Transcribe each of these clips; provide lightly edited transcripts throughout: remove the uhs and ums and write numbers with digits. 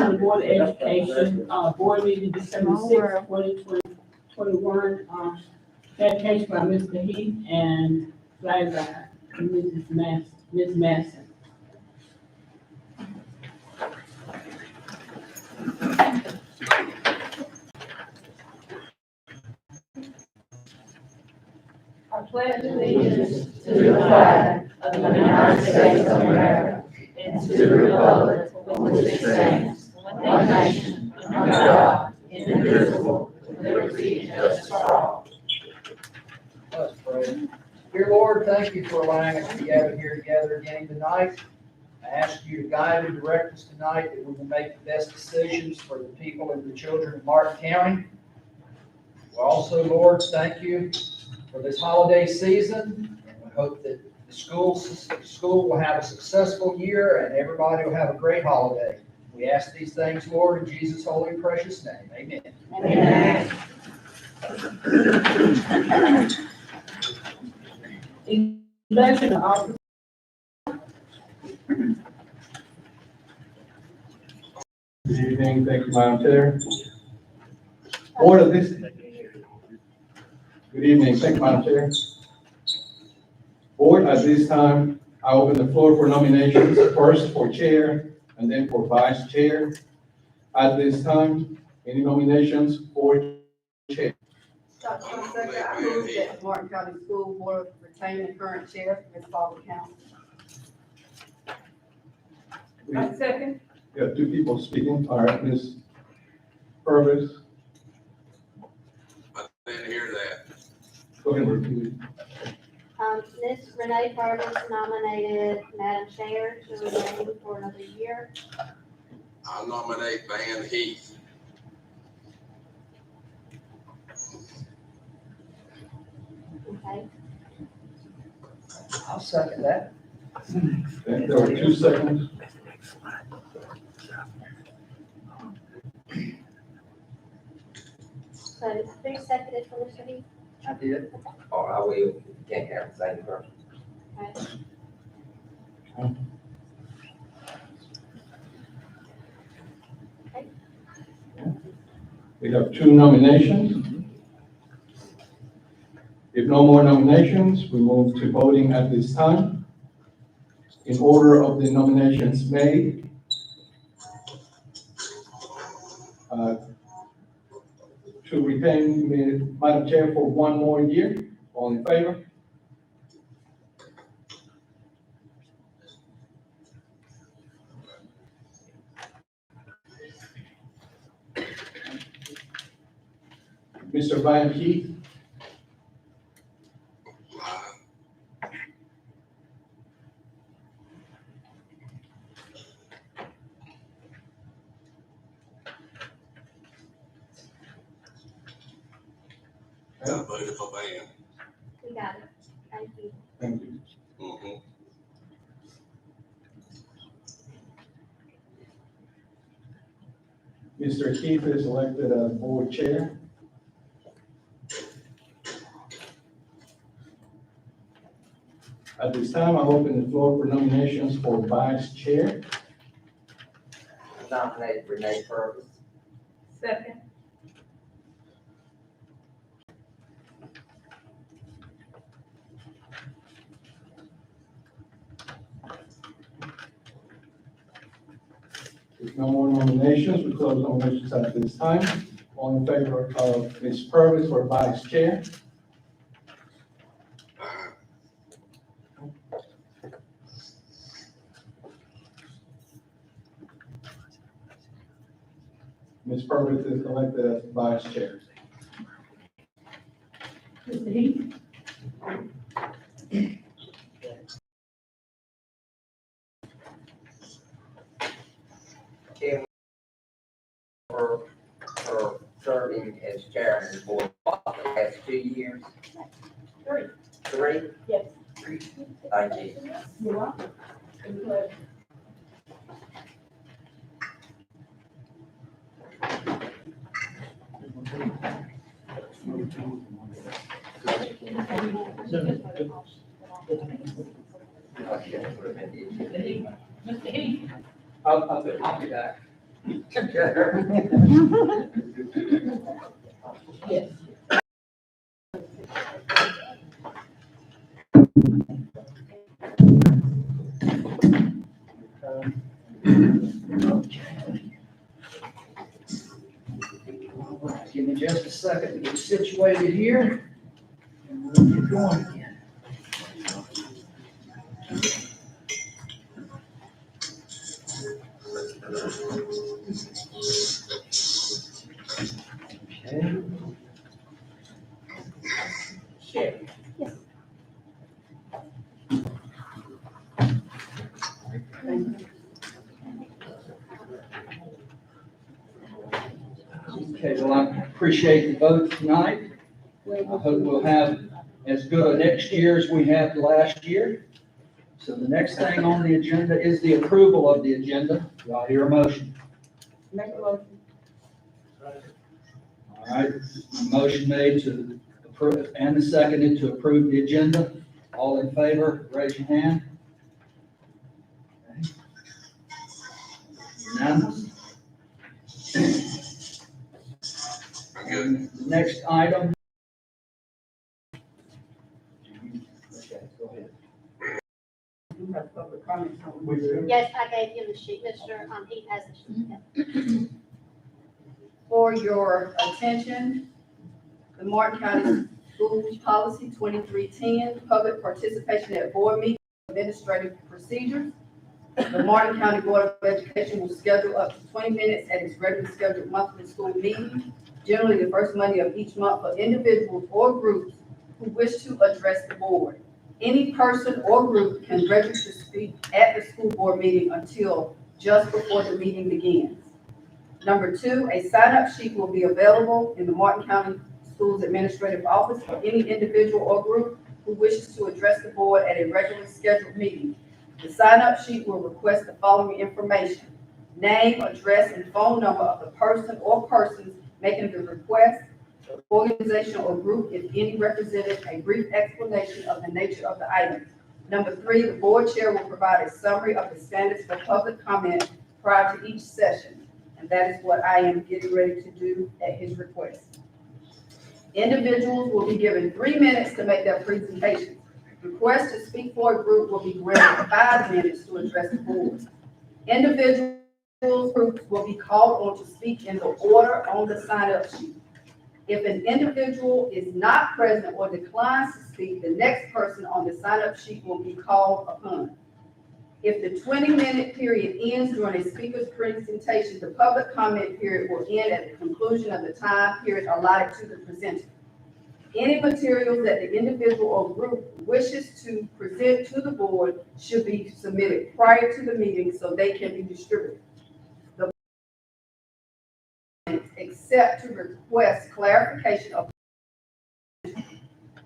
County Board of Education, board meeting December 6th, 2021, dedication by Mr. Heath and flag by Ms. Masson. I pledge allegiance to the flag of the United States of America and to the republic for which it stands, one nation, under God, indivisible, with liberty and justice for all. Let's pray. Dear Lord, thank you for allowing us to gather here together again tonight. I ask you to guide and direct us tonight, that we will make the best decisions for the people and the children of Martin County. We also, Lord, thank you for this holiday season, and we hope that the school will have a successful year and everybody will have a great holiday. We ask these things, Lord, in Jesus' holy and precious name. Amen. Amen. Election of officers. Good evening, thank you, Madam Chair. Order this. Good evening, thank you, Madam Chair. Board, at this time, I open the floor for nominations, first for chair and then for vice chair. At this time, any nominations for chair? Dr. Fonseca, I move that the Martin County School Board retain the current chair, Ms. Barbara Council. We Second. have two people speaking. All right, Ms. Purvis, I didn't hear that. go ahead and repeat. Ms. Renee Purvis nominated Madam Chair to remain for another year. I nominate Van Heath. Okay. I'll second that. Okay, there were 2 seconds. So who seconded for Mr. Heath? I did. Or I will, you can't have the same person. Okay. We have 2 nominations. If no more nominations, we move to voting at this time. In order of the nominations made, to retain Madam Chair for 1 more year. All in favor? Mr. Van Heath, I voted for Van. We got it. Thank you. thank you. Mhm. Mr. Heath is elected as board chair. At this time, I open the floor for nominations for vice chair. I nominate Renee Purvis. Second. If no more nominations, we close nominations at this time. All in favor of Ms. Purvis for vice chair? Ms. Purvis is elected as vice chair. Mr. Heath? Kim, for serving as chairman of the board for the last 2 years. 3. 3? Yes. Thank you. You're welcome. I'll be back. Yes. All right, give me just a second to get situated here. And we'll get going again. Okay. Share. Okay, well, I appreciate the vote tonight. I hope we'll have as good a next year as we had last year. So the next thing on the agenda is the approval of the agenda. Do I hear a motion? Make a motion. All right, a motion made to approve and seconded to approve the agenda. All in favor, raise your hand. Okay. Unanimous. I'm good. The next item. Okay, go ahead. You have public comments on. Yes, I gave him the sheet, Mr. He has the sheet. For your attention, the Martin County Schools Policy 2310, public participation at board meetings, administrative procedures. The Martin County Board of Education will schedule up to 20 minutes at its regularly scheduled monthly school meeting, generally the first Monday of each month, for individuals or groups who wish to address the board. Any person or group can register to speak at the school board meeting until just before the meeting begins. Number two, a sign-up sheet will be available in the Martin County Schools Administrative Office for any individual or group who wishes to address the board at a regularly scheduled meeting. The sign-up sheet will request the following information: name, address, and phone number of the person or persons making the request, organization or group, if any represented, a brief explanation of the nature of the item. Number three, the board chair will provide a summary of the standards for public comment prior to each session. And that is what I am getting ready to do at his request. Individuals will be given 3 minutes to make their presentation. Requests to speak for a group will be granted 5 minutes to address the board. Individuals, groups will be called on to speak in the order on the sign-up sheet. If an individual is not present or declines to speak, the next person on the sign-up sheet will be called upon. If the 20-minute period ends during a speaker's presentation, the public comment period will end at the conclusion of the time period allotted to the presenter. Any materials that the individual or group wishes to present to the board should be submitted prior to the meeting so they can be distributed. Except to request clarification of.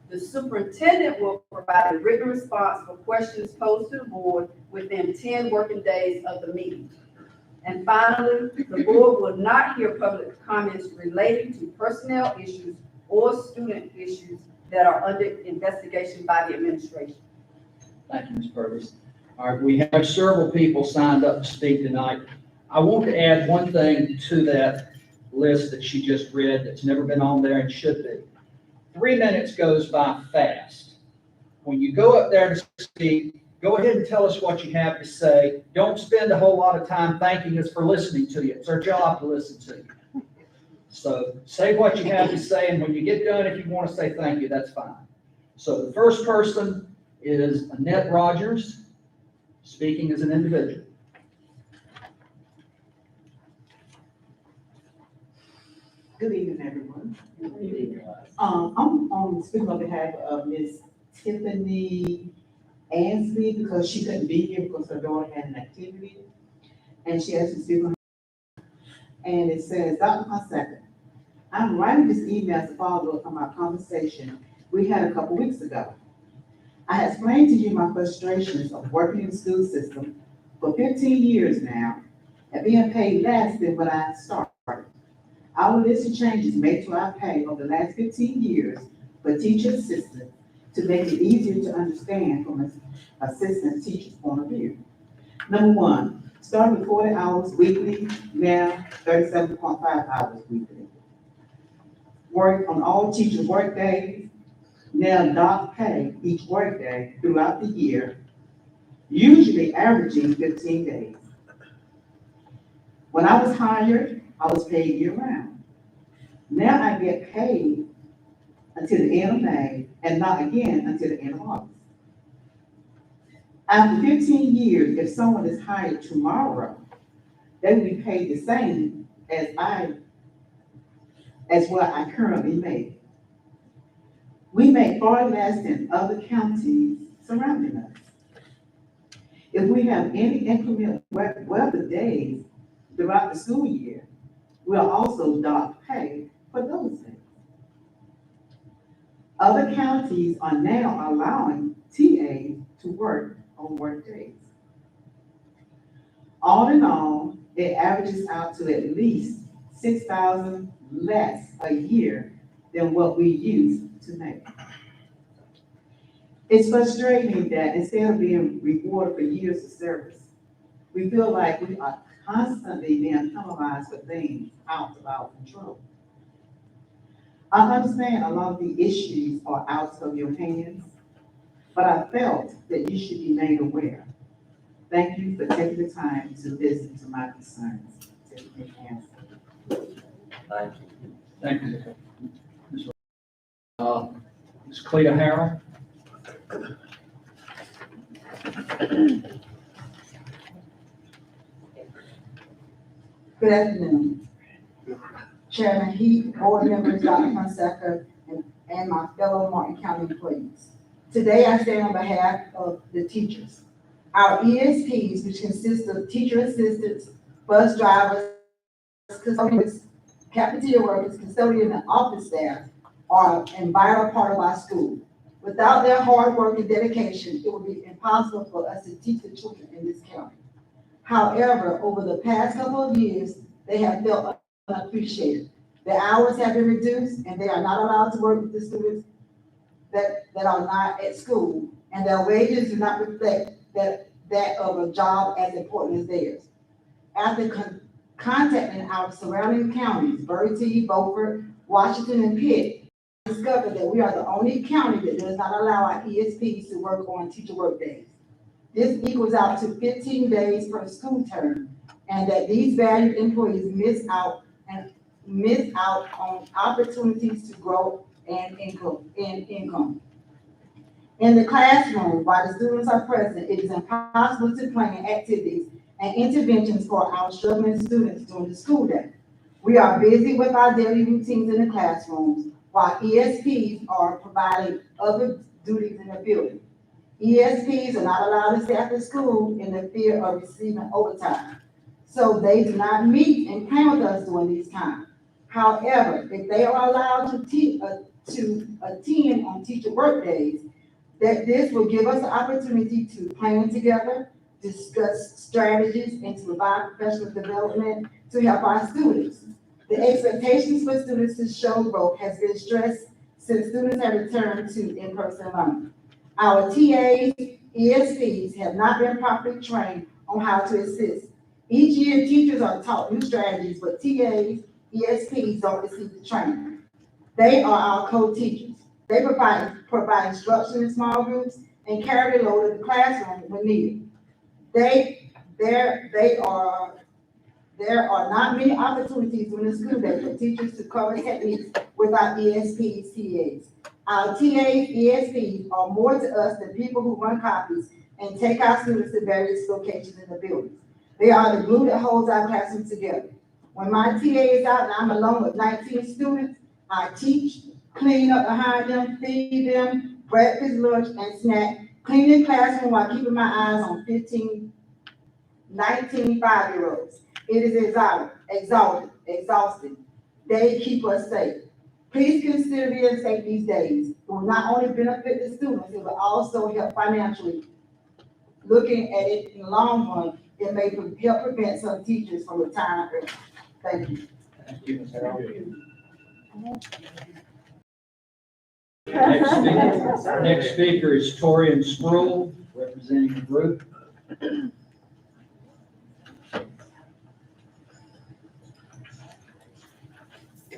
The superintendent will provide a written response for questions posed to the board within 10 working days of the meeting. And finally, the board will not hear public comments relating to personnel issues or student issues that are under investigation by the administration. Thank you, Ms. Purvis. All right, we have several people signed up to speak tonight. I want to add one thing to that list that she just read that's never been on there and should be. 3 minutes goes by fast. When you go up there to speak, go ahead and tell us what you have to say. Don't spend a whole lot of time thanking us for listening to you. It's our job to listen to you. So say what you have to say, and when you get done, if you want to say thank you, that's fine. So the first person is Annette Rogers, speaking as an individual. Good evening, everyone. I'm speaking on behalf of Miss Tiffany Ansley because she couldn't be here because her daughter had an activity, and she asked me to speak on her. And it says, Dr. Fonseca, I'm writing this email as a follow-up from our conversation we had a couple weeks ago. I have explained to you my frustrations of working in the school system for 15 years now and being paid less than what I started. I will list the changes made to our pay over the last 15 years for teacher assistants to make it easier to understand from an assistant teacher's point of view. Number one, Started with 40 hours weekly, now 37.5 hours weekly. Work on all teachers' work days, now dock pay each workday throughout the year, usually averaging 15 days. When I was hired, I was paid year-round. Now I get paid until the end of May and not again until the end of August. After 15 years, if someone is hired tomorrow, they will be paid the same as what I currently make. We make far less than other counties surrounding us. If we have any inclement weather days throughout the school year, we'll also dock pay for those days. Other counties are now allowing TAs to work on work days. All in all, it averages out to at least 6,000 less a year than what we used to make. It's frustrating that instead of being rewarded for years of service, we feel like we are constantly being penalized for things out of our control. I understand a lot of the issues are out of your hands, but I felt that you should be made aware. Thank you for taking the time to listen to my concerns. Tiffany Hansen. Thank you. Thank you. Ms. Clea Harrell. Good afternoon. Chairman Heath, board members, Dr. Fonseca, and my fellow Martin County employees. Today I stand on behalf of the teachers. Our ESPs, which consist of teacher assistants, bus drivers, custodians, cafeteria workers, custodian, and office staff, are a vital part of our school. Without their hard work and dedication, it would be impossible for us to teach the children in this county. However, over the past couple of years, they have felt unappreciated. Their hours have been reduced and they are not allowed to work with the students that are not at school, and their wages do not reflect that of a job as important as theirs. After contacting our surrounding counties, Bertie, Beaufort, Washington, and Pitt, I discovered that we are the only county that does not allow our ESPs to work on teacher work days. This equals out to 15 days per school term, and that these valued employees miss out on opportunities to grow and income. In the classroom, while the students are present, it is impossible to plan activities and interventions for our struggling students during the school day. We are busy with our daily routines in the classrooms, while ESPs are providing other duties in the building. ESPs are not allowed to stay after school in the fear of receiving overtime, so they do not meet and plan with us during these times. However, if they are allowed to attend on teacher work days, that this will give us the opportunity to plan together, discuss strategies, and to provide professional development to help our students. The expectations for students to show growth has been stressed since students have returned to in-person learning. Our TAs, ESPs have not been properly trained on how to assist. Each year, teachers are taught new strategies, but TAs, ESPs don't receive the training. They are our co-teachers. They provide instruction in small groups and carry the load of the classroom when needed. There are not many opportunities during the school day for teachers to cover techniques with our ESPs, TAs. Our TAs, ESPs are more to us than people who run copies and take our students to various locations in the buildings. They are the glue that holds our classroom together. When my TA is out and I'm alone with 19 students, I teach, clean up behind them, feed them, breakfast, lunch, and snack, clean the classroom while keeping my eyes on 19 5-year-olds. It is exhausting. They keep us safe. Please consider being safe these days. It will not only benefit the students, it will also help financially. Looking at it in the long run, it may help prevent some teachers from retiring early. Thank you. Thank you, Ms. Harrell. Next speaker is Torian Sproul, representing the group.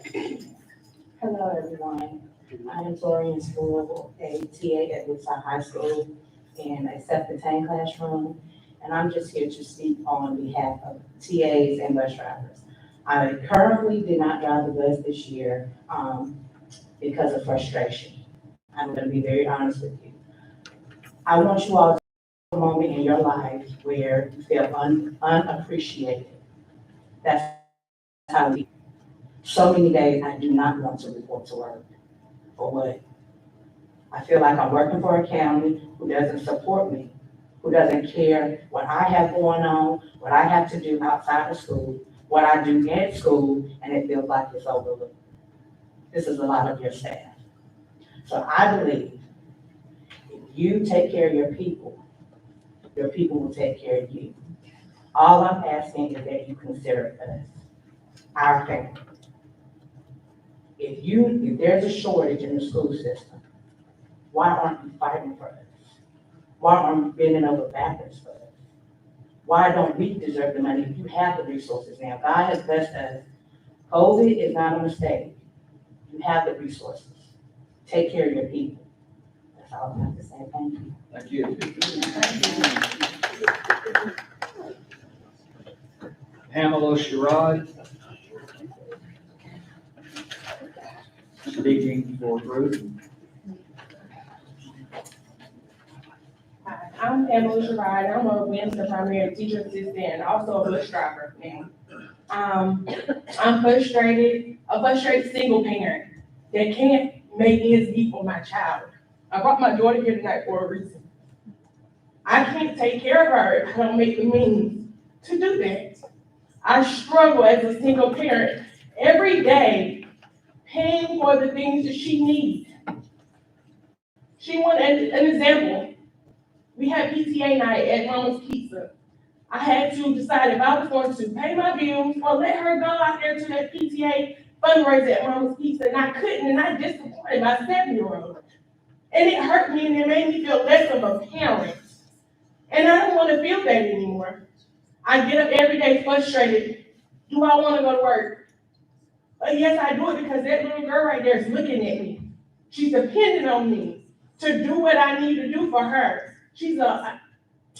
Hello, everyone. I am Tori in school, a TA at Woodside High School in a self-contained classroom. And I'm just here to speak on behalf of TAs and bus drivers. I currently did not drive the bus this year because of frustration. I'm going to be very honest with you. I want you all to have a moment in your life where you feel unappreciated. That's how we. So many days I do not want to report to work. For what? I feel like I'm working for a county who doesn't support me, who doesn't care what I have going on, what I have to do outside of school, what I do at school, and it feels like it's overlooked. This is a lot of your staff. So I believe if you take care of your people will take care of you. All I'm asking is that you consider us, our family. If there's a shortage in the school system, why aren't you fighting for us? Why aren't you bending over backwards for us? Why don't we deserve the money? You have the resources now. God has blessed us. COVID is not a mistake. You have the resources. Take care of your people. That's all I have to say. Thank you. Thank you. Pamela Sherrod. Speaking for group. Hi, I'm Pamela Sherrod. I'm a Wednesday primary teacher assistant and also a bus driver now. I'm a frustrated single parent that can't make ends meet for my child. I brought my daughter here tonight for a reason. I can't take care of her if I don't make the means to do that. I struggle as a single parent every day paying for the things that she needs. She wanted an example. We had PTA night at Mama's Pizza. I had to decide if I was going to pay my bills or let her go out there to that PTA fundraiser at Mama's Pizza, and I couldn't, and I disappointed my 7-year-old. And it hurt me, and it made me feel less of a parent. And I don't want to feel that anymore. I get up every day frustrated. Do I want to go to work? Yes, I do it because that little girl right there is looking at me. She's dependent on me to do what I need to do for her. She's her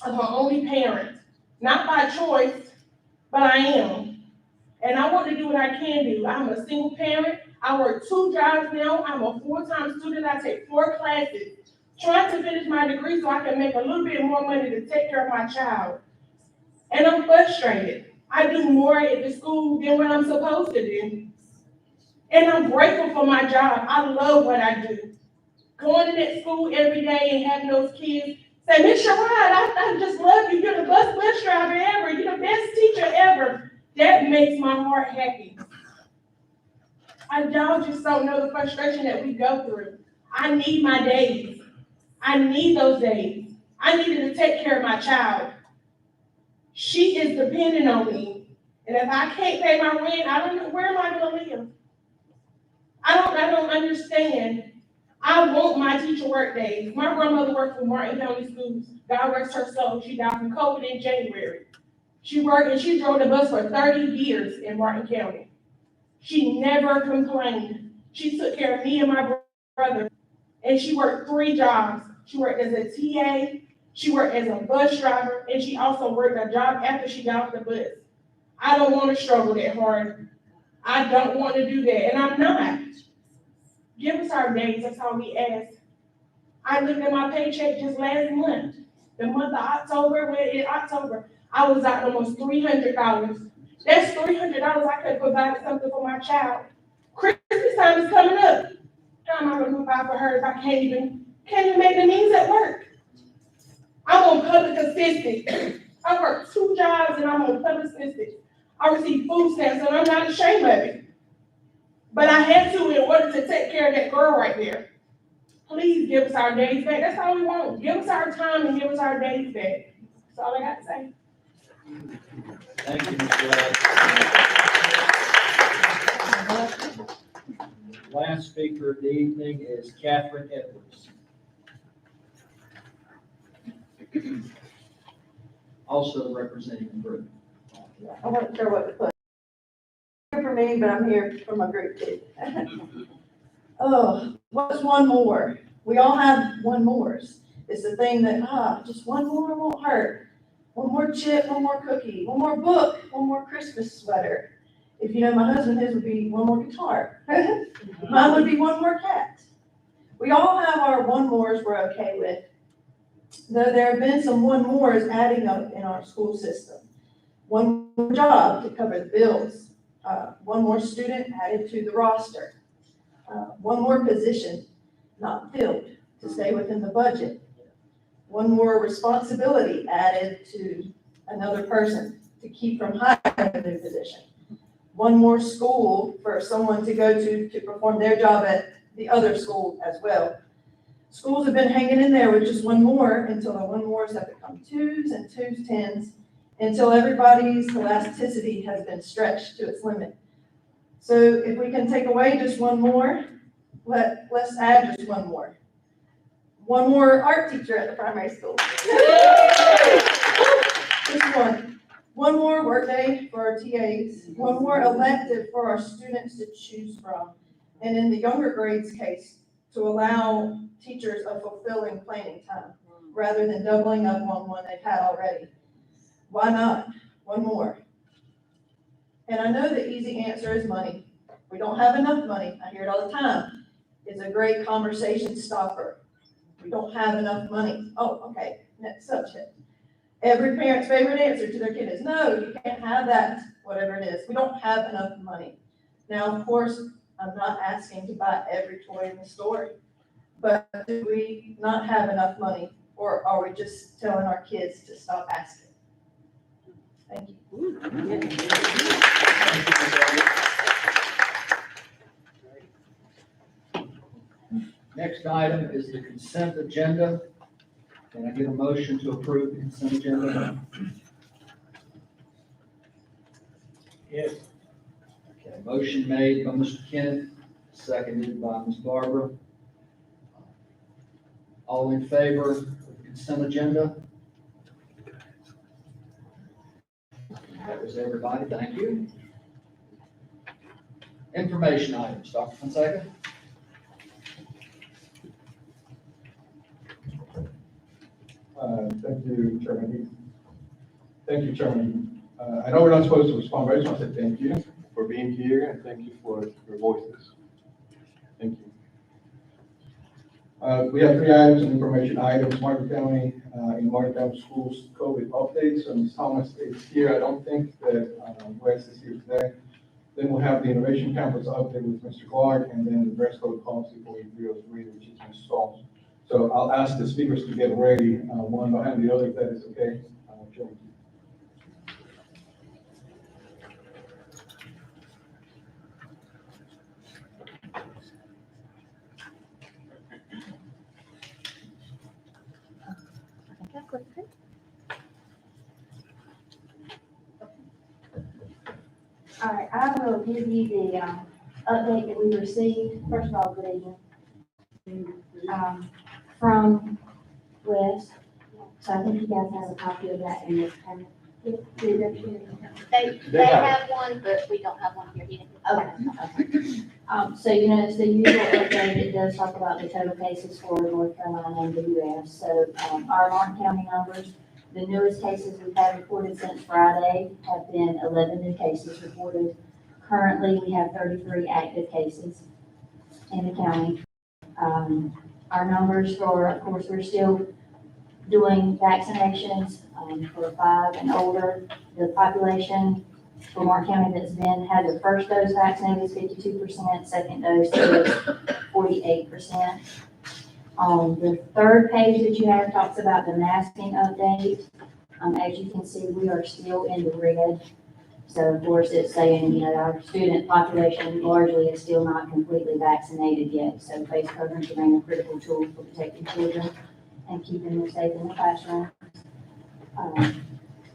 only parent, not by choice, but I am. And I want to do what I can do. I'm a single parent. I work 2 jobs now. I'm a full-time student. I take 4 classes, trying to finish my degree so I can make a little bit more money to take care of my child. And I'm frustrated. I do more at the school than what I'm supposed to do. And I'm grateful for my job. I love what I do. Going to that school every day and having those kids say, Miss Sherrod, I just love you. You're the best bus driver ever. You're the best teacher ever. That makes my heart happy. Y'all just don't know the frustration that we go through. I need my days. I need those days. I needed to take care of my child. She is dependent on me. And if I can't pay my rent, I don't know, where am I going to live? I don't understand. I want my teacher work days. My grandmother worked for Martin County Schools. God rest her soul. She died from COVID in January. She worked and she drove the bus for 30 years in Martin County. She never complained. She took care of me and my brother. And she worked 3 jobs. She worked as a TA, she worked as a bus driver, and she also worked a job after she got off the bus. I don't want to struggle that hard. I don't want to do that, and I'm not. Give us our days, that's all we ask. I looked at my paycheck just last month. The month of October, I was out almost $300. That's $300 I could provide something for my child. Christmas time is coming up. How am I gonna provide for her if I can't even make the needs at work? I'm on public assistance. I work 2 jobs and I'm on public assistance. I receive food stamps and I'm not ashamed of it. But I had to in order to take care of that girl right there. Please give us our days back. That's all we want. Give us our time and give us our days back. That's all I got to say. Thank you, Ms. Glad. Last speaker of the evening is Catherine Edwards. Also representing the group. I wasn't sure what to put. for me, but I'm here for my group too. Oh, what's one more? We all have one mores. It's the thing that, just one more won't hurt. One more chip, one more cookie, one more book, one more Christmas sweater. If you know my husband, his would be one more guitar. Mine would be one more cat. We all have our one mores we're okay with. Though there have been some one mores adding up in our school system. One more job to cover the bills. One more student added to the roster. One more position not filled to stay within the budget. One more responsibility added to another person to keep from hiring a new position. One more school for someone to go to perform their job at the other school as well. Schools have been hanging in there with just one more until the one mores have become twos and twos, tens, until everybody's elasticity has been stretched to its limit. So if we can take away just one more, let's add just one more. One more art teacher at the primary school. Just one. One more workday for our TAs. One more elective for our students to choose from. And in the younger grades case, to allow teachers a fulfilling planning time rather than doubling up on one they've had already. Why not? One more. And I know the easy answer is money. We don't have enough money. I hear it all the time. It's a great conversation stopper. We don't have enough money. Oh, okay, next subject. Every parent's favorite answer to their kid is, no, you can't have that, whatever it is. We don't have enough money. Now, of course, I'm not asking to buy every toy in the store, but do we not have enough money, or are we just telling our kids to stop asking? Thank you. Next item is the consent agenda. Can I get a motion to approve the consent agenda? Yes. Okay, motion made by Mr. Kenneth, seconded by Ms. Barbara. All in favor of the consent agenda? That was everybody, thank you. Information items, Dr. Fonseca? Thank you, Chairman Heath. Thank you, Chairman. I know we're not supposed to respond, but I just want to say thank you for being here and thank you for your voices. Thank you. We have 3 items and information items, Martin County, in Martin County Schools COVID updates. So Ms. Thomas is here. I don't think that Wes is here today. Then we'll have the Innovation Campus update with Mr. Clark, and then the dress code policy for 303, which is installed. So I'll ask the speakers to get ready, one behind the other, if that is okay. Joe. All right, I will give you the update that we received. First of all, good evening. From Wes. So I think you guys have a copy of that in this pen. They have one, but we don't have one here yet. Okay. So you know, it's the usual update. It does talk about the total cases for North Carolina and the US. So our Martin County numbers, the newest cases we've had reported since Friday have been 11 new cases reported. Currently, we have 33 active cases in the county. Our numbers for, of course, we're still doing vaccinations for 5 and older. The population for Martin County that's had their first dose vaccinated is 52%, second dose is 48%. The third page that you have talks about the masking update. As you can see, we are still in the red. So of course it's saying, you know, our student population largely is still not completely vaccinated yet. So face coverings remain a critical tool for protecting children and keeping them safe in the classroom.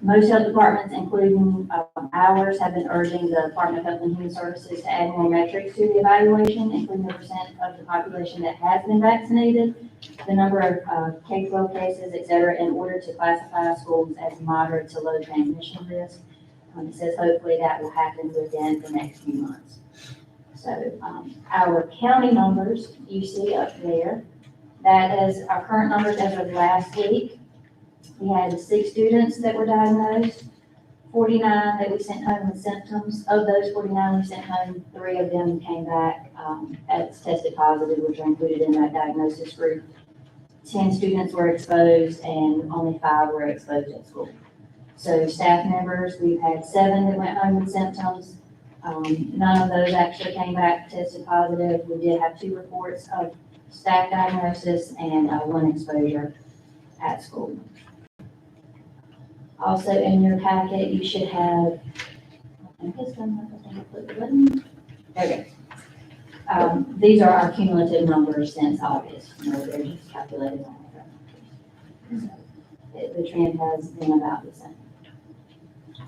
Most health departments, including ours, have been urging the Department of Health and Human Services to add more metrics to the evaluation, including the percent of the population that has been vaccinated, the number of K-12 cases, et cetera, in order to classify schools as moderate to low transmission risk. It says hopefully that will happen within the next few months. So, our county numbers, you see up there, that is our current numbers as of last week. We had 6 students that were diagnosed, 49 that we sent home with symptoms. Of those 49 we sent home, 3 of them came back as tested positive, which are included in that diagnosis group. 10 students were exposed and only 5 were exposed at school. So staff members, we've had 7 that went home with symptoms. None of those actually came back tested positive. We did have 2 reports of staff diagnosis and 1 exposure at school. Also in your packet, you should have, I think it's coming up, I think I clicked the button. Okay. These are our cumulative numbers since August. You know, they're just calculated on it. So, the trend has been about the same.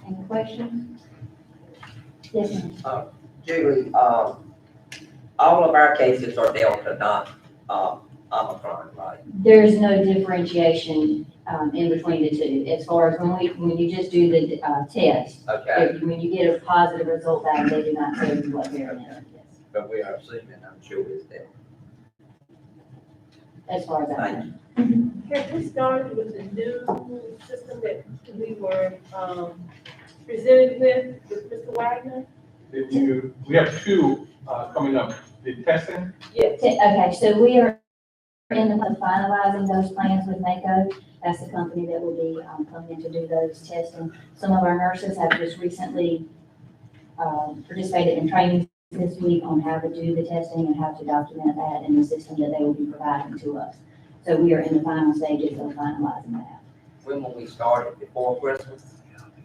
Any questions? Yes, ma'am. Julie, all of our cases are Delta, not, Omicron, right? There's no differentiation in between the two. As far as when you just do the test, Okay, when you get a positive result back, they do not tell you what variant it is, but we are assuming, I'm sure it's Delta. as far as I know. Have we started with the new system that we were, presented with Mr. Wagner? We have 2 coming up, the testing. Yes. Okay, so we are in the finalizing those plans with NACO. That's the company that will be coming in to do those testing. Some of our nurses have just recently participated in training this week on how to do the testing and how to document that in the system that they will be providing to us. So we are in the final stages of finalizing that. When will we start it, before Christmas?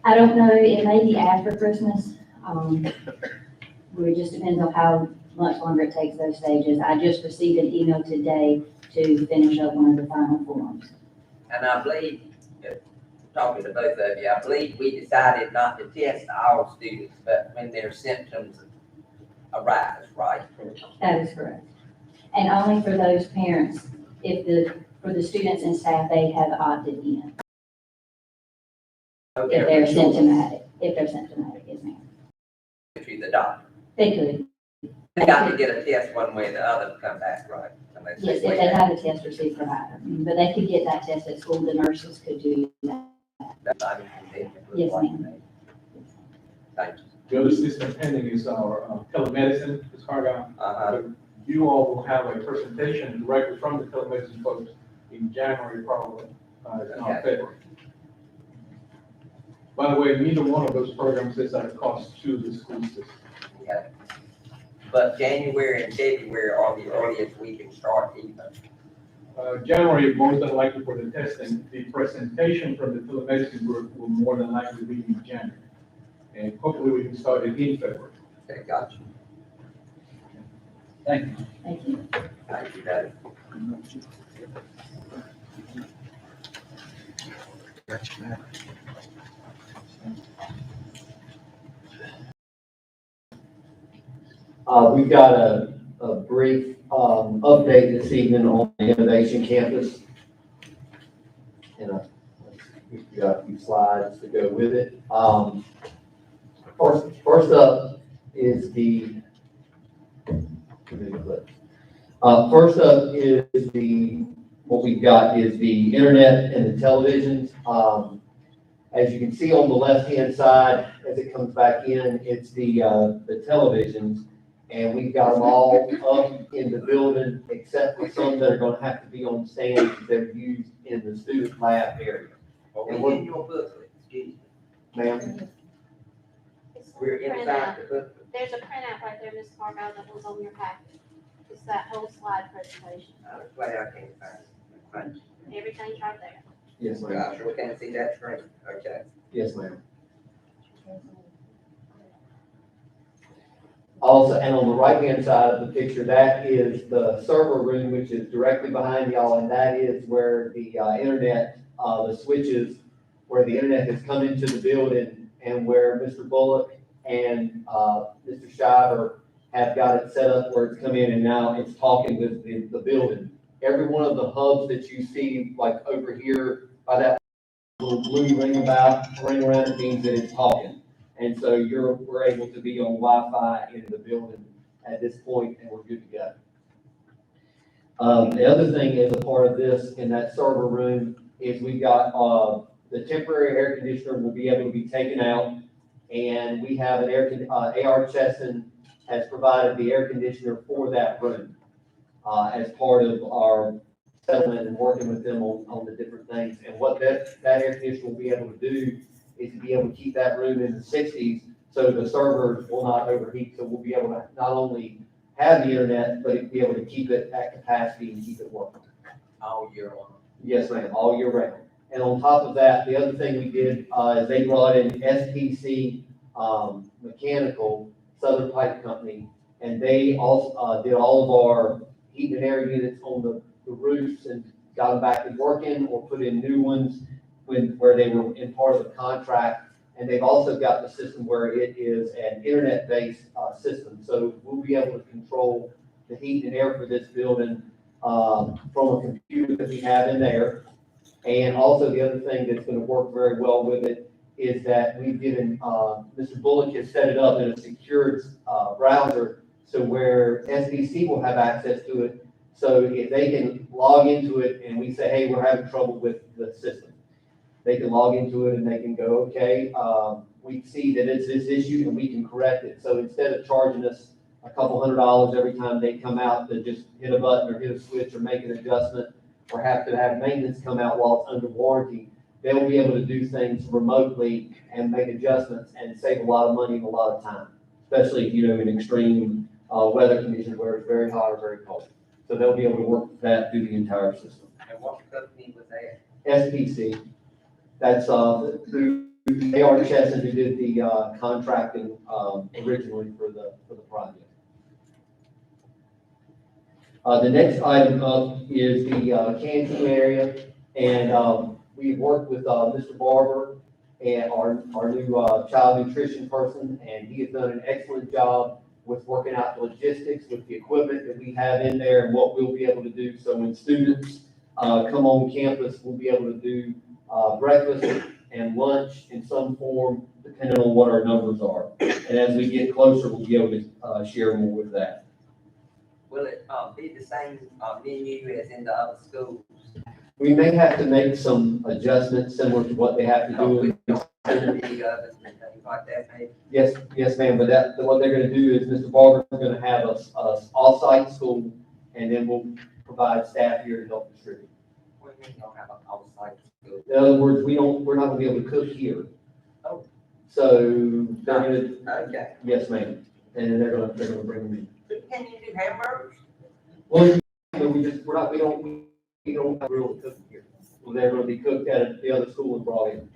I don't know, it may be after Christmas. It just depends on how much longer it takes those stages. I just received an email today to finish up one of the final forms. And I believe, talking to both of you, I believe we decided not to test all students, but when their symptoms arise, right? That is correct. And only for those parents, for the students and staff, they have opted in. Okay, If they're symptomatic, yes ma'am. to the doctor. They could, They got to get a test one way or the other to come back, right? Unless yes, if they have a test received provider. But they could get that test at school, the nurses could do that. That's not inconvenient. Yes, ma'am. Thank you. The other system pending is our telemedicine, Ms. Hargan. You all will have a presentation directly from the telemedicine folks in January, probably, if not February. By the way, neither one of those programs is at a cost to the school system. Okay. But January and February are the earliest we can start either. January, most than likely for the testing. The presentation from the telemedicine group will more than likely be in January. And hopefully we can start it in February. Okay, got you. Thank you. Thank you. Thank you, Dave. We've got a brief update this evening on the Innovation Campus. And we've got a few slides to go with it. First up is what we've got is the internet and the televisions. As you can see on the left-hand side, as it comes back in, it's the televisions. And we've got them all up in the building, except for some that are gonna have to be on stands that are used in the student lab area. Well, we're in your booklet, excuse me. Ma'am? We're inside the booklet. There's a printout right there, Ms. Cargo, that was on your packet. It's that whole slide presentation. I'm glad I can't find it. Thank you. Everything's right there. Yes, ma'am. Gosh, we can't see that screen. Okay. Yes, ma'am. Also, and on the right-hand side of the picture, that is the server room, which is directly behind y'all, and that is where the internet, the switches, where the internet has come into the building, and where Mr. Bullock and Mr. Shiver have got it set up where it's come in, and now it's talking with the building. Every one of the hubs that you see, like over here by that little blue ring around, it means that it's talking. And so we're able to be on Wi-Fi in the building at this point, and we're good to go. The other thing is a part of this in that server room is we've got, the temporary air conditioner will be able to be taken out. And we have an AR Chesson has provided the air conditioner for that room, as part of our settlement and working with them on the different things. And what that air conditioner will be able to do is to be able to keep that room in the 60s so the servers will not overheat. So we'll be able to not only have the internet, but be able to keep it at capacity and keep it working. All year long. Yes, ma'am, all year round. And on top of that, the other thing we did, is they brought in SPC, Mechanical, Southern Pipe Company, and they also, did all of our heat and air units on the roofs and got them back to working or put in new ones where they were in part of the contract. And they've also got the system where it is an internet-based, system. So we'll be able to control the heat and air for this building, from a computer that we have in there. And also the other thing that's gonna work very well with it is that we've given, Mr. Bullock has set it up in a secured, browser, so where SBC will have access to it. So if they can log into it and we say, hey, we're having trouble with the system, they can log into it and they can go, okay, we see that it's this issue and we can correct it. So instead of charging us a couple $100 every time they come out to just hit a button or hit a switch or make an adjustment, or have to have maintenance come out while it's under warranty, they'll be able to do things remotely and make adjustments and save a lot of money and a lot of time, especially, in extreme weather conditions where it's very hot or very cold. So they'll be able to work that through the entire system. And what company was that? SPC, that's through AR Chesson who did the contracting originally for the project. The next item up is the canteen area, and we've worked with Mr. Barber and our new child nutrition person, and he has done an excellent job with working out the logistics with the equipment that we have in there and what we'll be able to do. So when students come on campus, we'll be able to do breakfast and lunch in some form, depending on what our numbers are. And as we get closer, we'll be able to share more with that. Will it be the same menu as in the other schools? We may have to make some adjustments similar to what they have to do. With the ovens and things like that, maybe? Yes, ma'am, but what they're gonna do is Mr. Barber is gonna have us off-site school, and then we'll provide staff here to help distribute. What do you mean you don't have an off-site school? In other words, we're not gonna be able to cook here. Oh. So they're gonna, Okay. yes, ma'am, and then they're gonna bring them in. Can you do hamburgers? Well, we don't have real cooking here. Well, they're gonna be cooked at the other school and brought in.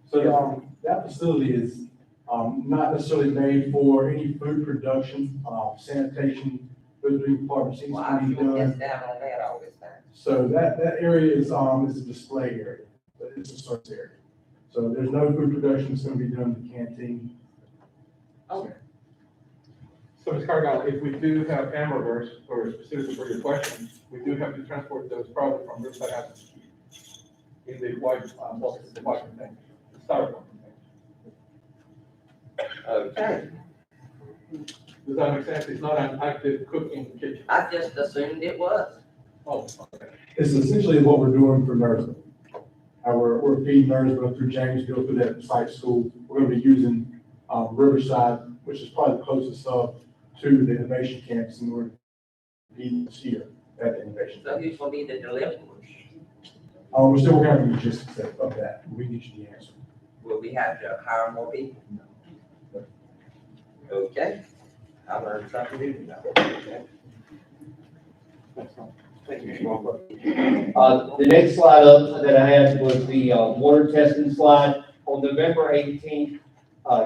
So, that facility is, not necessarily made for any food production, sanitation, food department seems Well, to I be feel done. down on that all this time. So that area is a display area, but it's a service area. So there's no food production that's gonna be done in the canteen. Okay. So, Ms. Cargill, if we do have hamburgers, or specifically for your question, we do have to transport those probably from Riverside Avenue in the white, the white container, the styrofoam container. Okay. Does that make sense? It's not an active cooking kitchen. I just assumed it was. Oh, okay. It's essentially what we're doing for Nursville. We're feeding Nursville through Jamesville, through that site school. We're gonna be using, Riverside, which is probably the closest hub to the innovation campus, and we're feeding this here at the innovation. So who's gonna be the deliverers? We're still working on the logistics of that. We need you the answer. Will we have to hire more people? Okay. I learned something new tonight. Okay. Thank you, Mr. Walker. The next slide up that I had was the water testing slide. On November 18th,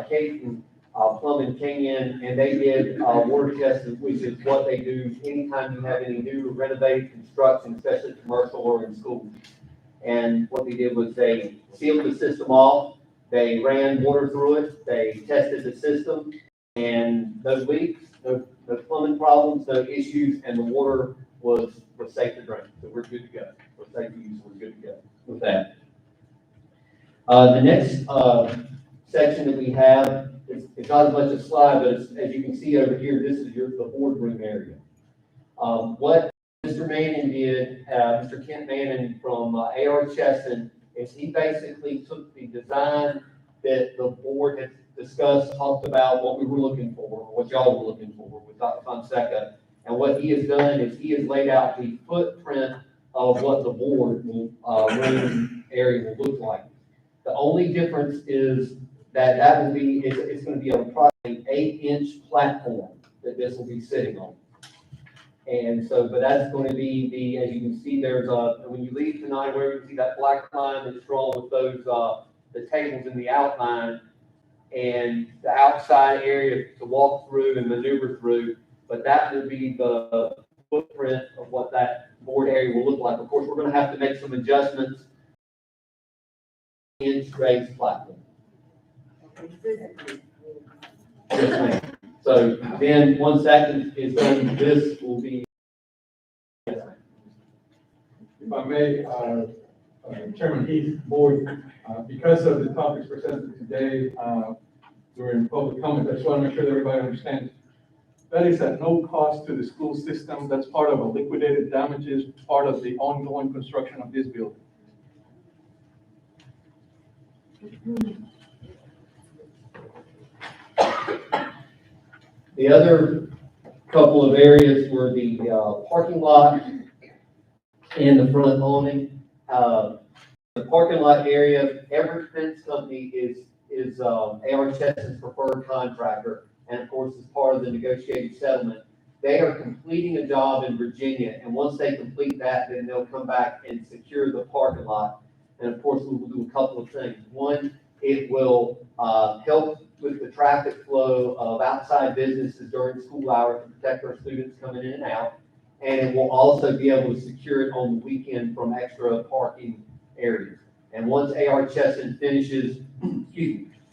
Kate and Plumbing came in and they did water testing, which is what they do anytime you have any new renovated construction, especially commercial or in schools. And what they did was they sealed the system off, they ran water through it, they tested the system, and no leaks, no plumbing problems, no issues, and the water was safe to drink. So we're good to go. For safe to use, we're good to go with that. The next section that we have it's not as much a slide, but it's, as you can see over here, this is the boardroom area. What Mr. Manning did, Mr. Kent Manning from AR Chesson, is he basically took the design that the board had discussed, talked about what we were looking for, what y'all were looking for with Dr. Fonseca. And what he has done is he has laid out the footprint of what the board will, room area will look like. The only difference is that will be, it's gonna be approximately 8-inch platform that this will be sitting on. And so, but that's going to be as you can see, there's when you leave tonight, where you can see that black line that's drawn with those, the tables in the outline and the outside area to walk through and maneuver through. But that will be the footprint of what that board area will look like. Of course, we're going to have to make some adjustments in raised platform. Yes, ma'am. So then once that is done, this will be. If I may, Chairman Heath, Board, because of the topics presented today during public comment, I just want to make sure that everybody understands. That is at no cost to the school system. That's part of a liquidated damages, part of the ongoing construction of this building. The other couple of areas were the parking lot and the front awning. The parking lot area, every fence company is AR Chesson's preferred contractor, and of course, as part of the negotiated settlement, they are completing a job in Virginia, and once they complete that, then they'll come back and secure the parking lot. And of course, we will do a couple of things. One, it will help with the traffic flow of outside businesses during school hours to protect our students coming in and out. And it will also be able to secure it on the weekend from extra parking areas. And once AR Chesson finishes,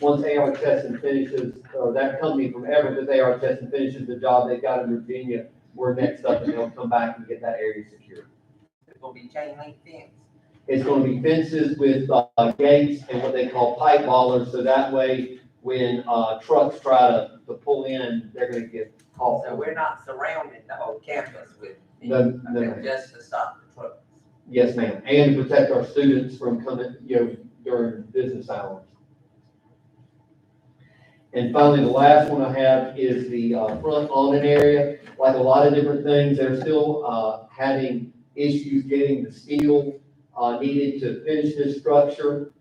once AR Chesson finishes, or that company from Everett, AR Chesson finishes the job they've got in Virginia, we're next up and they'll come back and get that area secured. It's gonna be chain link fence. It's going to be fences with gates and what they call pipe ballers, so that way when trucks try to pull in, they're going to get caught. So we're not surrounding the whole campus with, No. just to stop the trucks. Yes, ma'am, and to protect our students from coming, during business hours. And finally, the last one I have is the front awning area. Like a lot of different things, they're still having issues getting the steel needed to finish this structure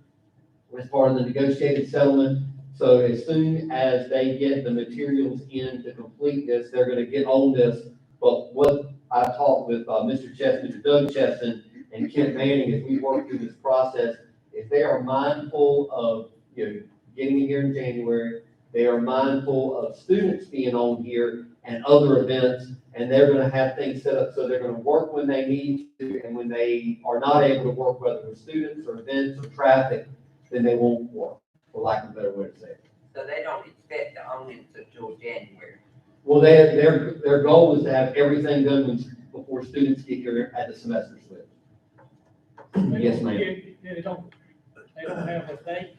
as part of the negotiated settlement. So as soon as they get the materials in to complete this, they're going to get on this. But what I talked with Mr. Chesson, Mr. Doug Chesson, and Kent Manning as we work through this process, if they are mindful of getting here in January, they are mindful of students being on here and other events, and they're going to have things set up so they're going to work when they need to, and when they are not able to work, whether with students or events or traffic, then they won't work, for lack of a better way to say it. So they don't expect to own it until January. Well, their goal is to have everything done before students get here at the semester slip. Yes, ma'am. They don't have a date?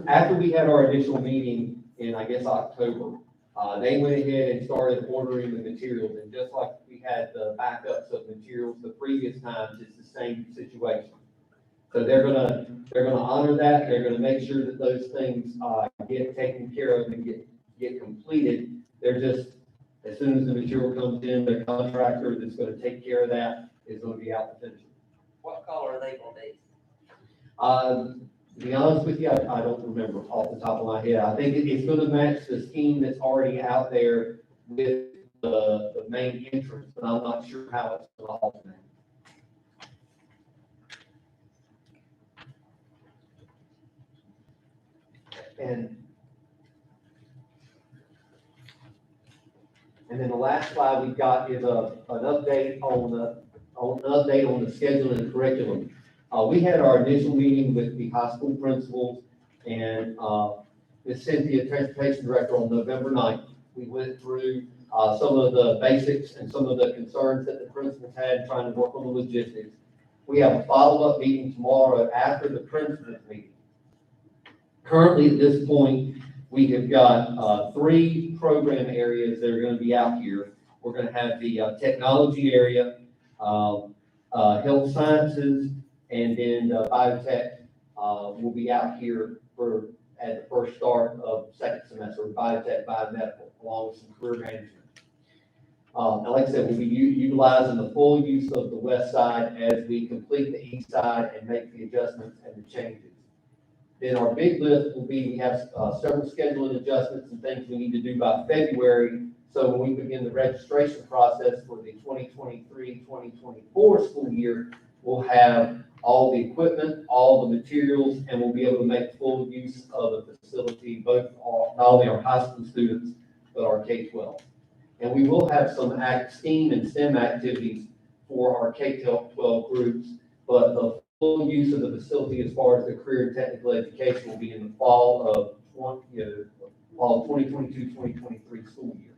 After we had our initial meeting in, I guess, October, they went ahead and started ordering the materials, and just like we had the backups of materials the previous times, it's the same situation. So they're gonna honor that. They're gonna make sure that those things get taken care of and get completed. They're just, as soon as the material comes in, the contractor that's gonna take care of that is gonna be out to finish it. What color are they gonna be? To be honest with you, I don't remember off the top of my head. I think it's going to match the scheme that's already out there with the main entrance, but I'm not sure how it's going to alternate. And then the last slide we've got is an update on the schedule and curriculum. We had our initial meeting with the high school principals and Ms. Cynthia, Transportation Director, on November 9th. We went through some of the basics and some of the concerns that the principals had trying to work on the logistics. We have a follow-up meeting tomorrow after the principals meeting. Currently, at this point, we have got 3 program areas that are going to be out here. We're going to have the technology area, health sciences, and then biotech will be out here at the first start of second semester, biotech, biomedical, along with some career management. And like I said, we'll be utilizing the full use of the west side as we complete the east side and make the adjustments and the changes. Then our big lift will be, we have several scheduling adjustments and things we need to do by February. So when we begin the registration process for the 2023-2024 school year, we'll have all the equipment, all the materials, and we'll be able to make full use of the facility, not only our high school students, but our K-12. And we will have some STEAM and STEM activities for our K-12 groups, but the full use of the facility as far as the career and technical education will be in the fall of 2022-2023 school year.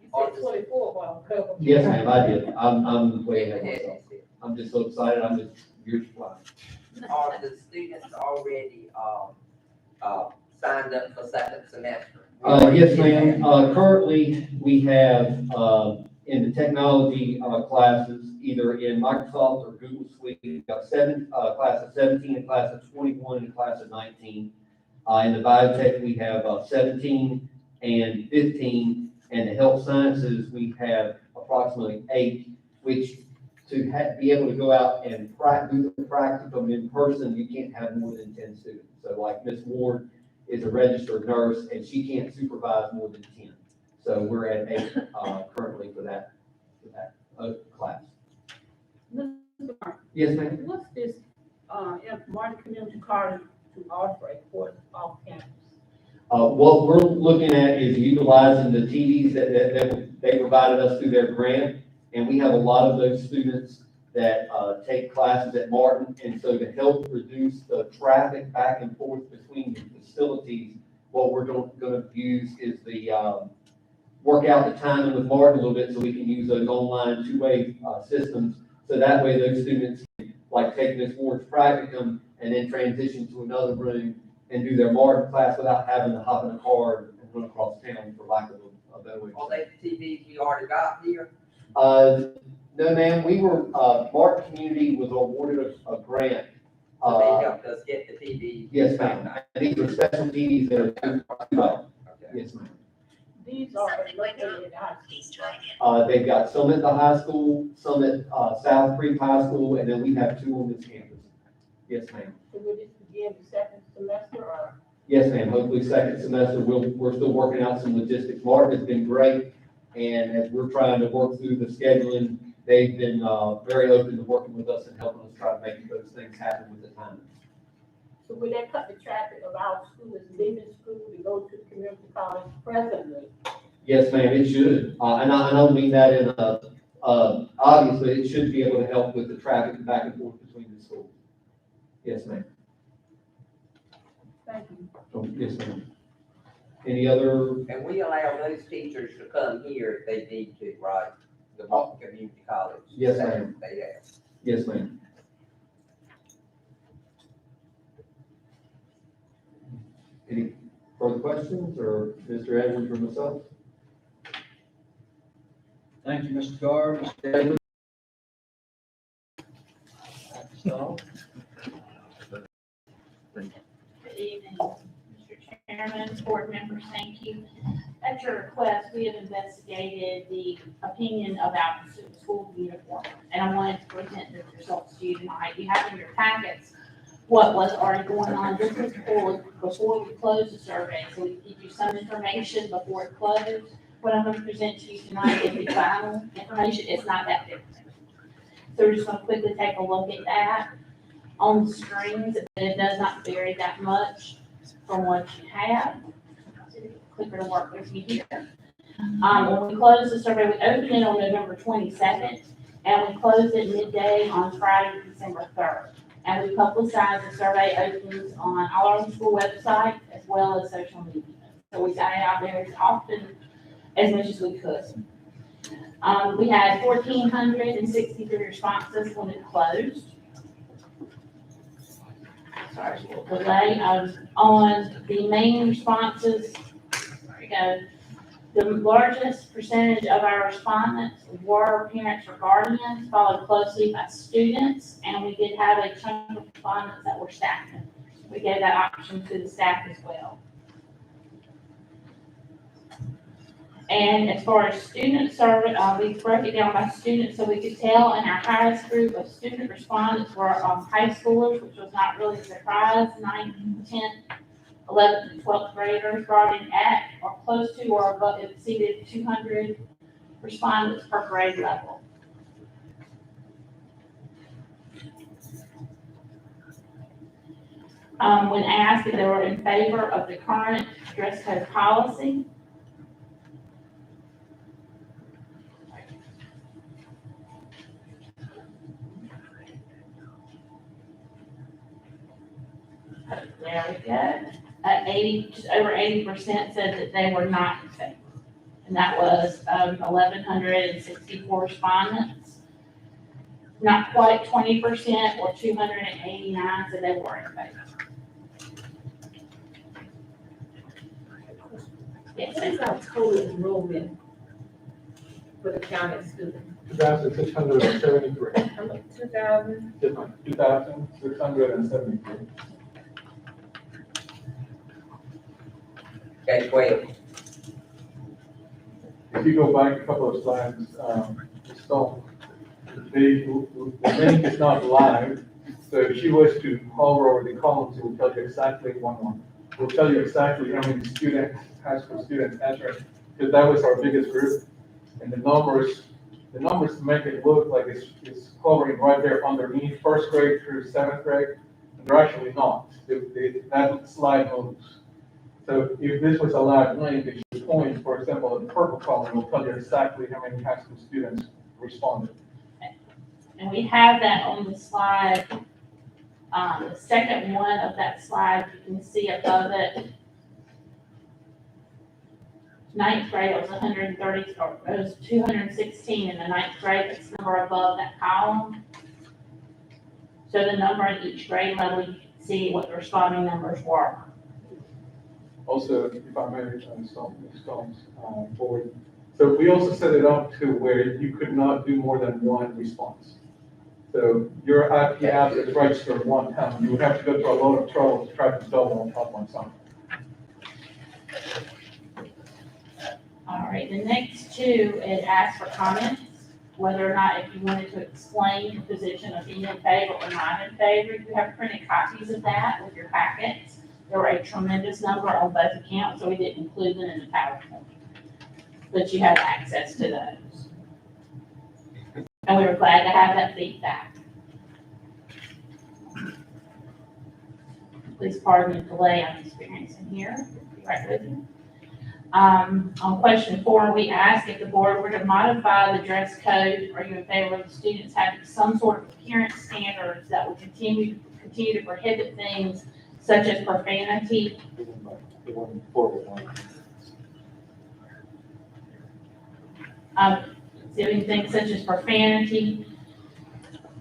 You said 24, well, cover. Yes, ma'am, I did. I'm way ahead of myself. I'm just so excited. I'm just years flying. Are the students already, signed up for second semester? Yes, ma'am. Currently, we have, in the technology, classes, either in Microsoft or Google Suite, we've got class of 17, a class of 21, and a class of 19. In the biotech, we have 17 and 15, and the health sciences, we have approximately 8, which to be able to go out and do the practicum in person, you can't have more than 10 students. So like Ms. Ward is a registered nurse, and she can't supervise more than 10. So we're at 8 currently for that class. Mr. Martin, Yes, ma'am. what's this, Martin Community College to offer a course off campus? What we're looking at is utilizing the TVs that they provided us through their grant, and we have a lot of those students that take classes at Martin, and so to help reduce the traffic back and forth between the facilities, what we're going to use is the work out the timing with Martin a little bit so we can use those online two-way systems, so that way those students can like take this Ward's practicum and then transition to another room and do their Martin class without having to hop in a car and run across town, for lack of a better way. Are they the TVs we already got here? No, ma'am, we were, Martin Community was awarded a grant. So they helped us get the TVs? Yes, ma'am. These are special TVs that are, yes, ma'am. These are located at high school. They've got some at the high school, some at, South Creek High School, and then we have 2 on this campus. Yes, ma'am. So will this begin the second semester or? Yes, ma'am. Hopefully second semester, we're still working out some logistics. Martin has been great, and as we're trying to work through the scheduling, they've been, very open to working with us and helping us try to make those things happen with the time. So will that cut the traffic of our students leaving school to go to the community college presently? Yes, ma'am, it should. And I don't mean that in obviously, it should be able to help with the traffic back and forth between the schools. Yes, ma'am. Thank you. Oh, yes, ma'am. Any other? And we allow those teachers to come here if they need to, right? The Martin Community College. Yes, ma'am. They have. Yes, ma'am. Any further questions, or Mr. Edwards or myself? Thank you, Mr. Carr. Mr. Davis? Good evening, Mr. Chairman, board members, thank you. At your request, we have investigated the opinion about the school uniform, and I wanted to present the results to you tonight. You have in your packets what was already going on. This was before we closed the survey, so we give you some information before it closed. What I'm going to present to you tonight is the final information. It's not that different. So we're just going to quickly take a look at that on the screens. It does not vary that much from what you have. Clicker to work with me here. When we closed the survey, we opened it on November 22nd, and we closed it midday on Friday, December 3rd. And we publicized the survey openings on our own school website as well as social media. So we got it out there as often, as much as we could. We had 1,463 responses when it closed. sorry, a little delay, on the main responses, there we go. The largest percentage of our respondents were parents or guardians, followed closely by students, and we did have a chunk of respondents that were staff members. We gave that option to the staff as well. And as far as student survey, we broke it down by students so we could tell, and our highest group of student respondents were high schoolers, which was not really a surprise. 9th, 10th, 11th, and 12th graders brought in at or close to or above, exceeded 200 respondents per grade level. When asked if they were in favor of the current dress code policy, there we go. 80, just over 80% said that they were not in favor. And that was 1,164 respondents. Not quite 20% or 289 said they were in favor. Yes, What is our total enrollment for the county students? 2,673. 2,000? 2,673. K-12. If you go back a couple of slides, so the link is not live. So if she was to hover over the columns, it will tell you exactly it will tell you exactly how many students, high school students entered, because that was our biggest group. And the numbers make it look like it's hovering right there underneath first grade through 7th grade, and they're actually not. That slide moves. So if this was a live link, it should point, for example, the purple column will tell you exactly how many high school students responded. and we have that on the slide. The second one of that slide, you can see above it. 9th grade, it was 130, or it was 216 in the 9th grade. That's the number above that column. So the number in each grade level, you can see what the responding numbers were. Also, if I may, forward. So we also set it up to where you could not do more than one response. So your IP app is registered one time. You would have to go through a lot of trouble to try to double on top on something. All right, the next two, it asks for comments, whether or not if you wanted to explain your position of being in favor or not in favor. You have printed copies of that with your packets. There were a tremendous number on both accounts, so we didn't include them in the PowerPoint. But you have access to those. And we were glad to have that feedback. Please pardon the delay I'm experiencing here. I'll be right with you. On question 4, we asked if the board were to modify the dress code, are you in favor of the students having some sort of appearance standards that would continue to prohibit things such as profanity? Doing things such as profanity,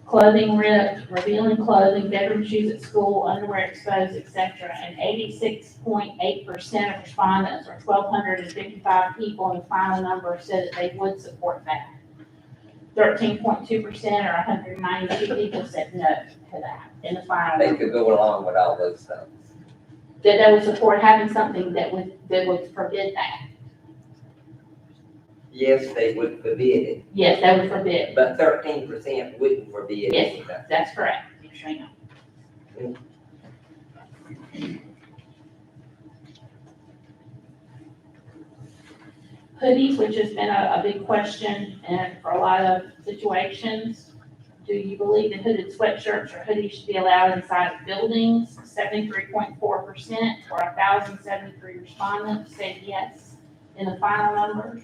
clothing ripped, revealing clothing, bedroom shoes at school, underwear exposed, etc. And 86.8% of respondents, or 1,255 people, in the final number said that they would support that. 13.2%, or 192 people, said no to that in the final They number. could go along with all those things. That they would support having something that would forbid that. Yes, they would forbid it, Yes, they would forbid. but 13% wouldn't forbid Yes, anything. that's correct. Yes, ma'am. Hoodies, which has been a big question and for a lot of situations. Do you believe that hooded sweatshirts or hoodies should be allowed inside of buildings? 73.4%, or 1,073 respondents said yes in the final numbers.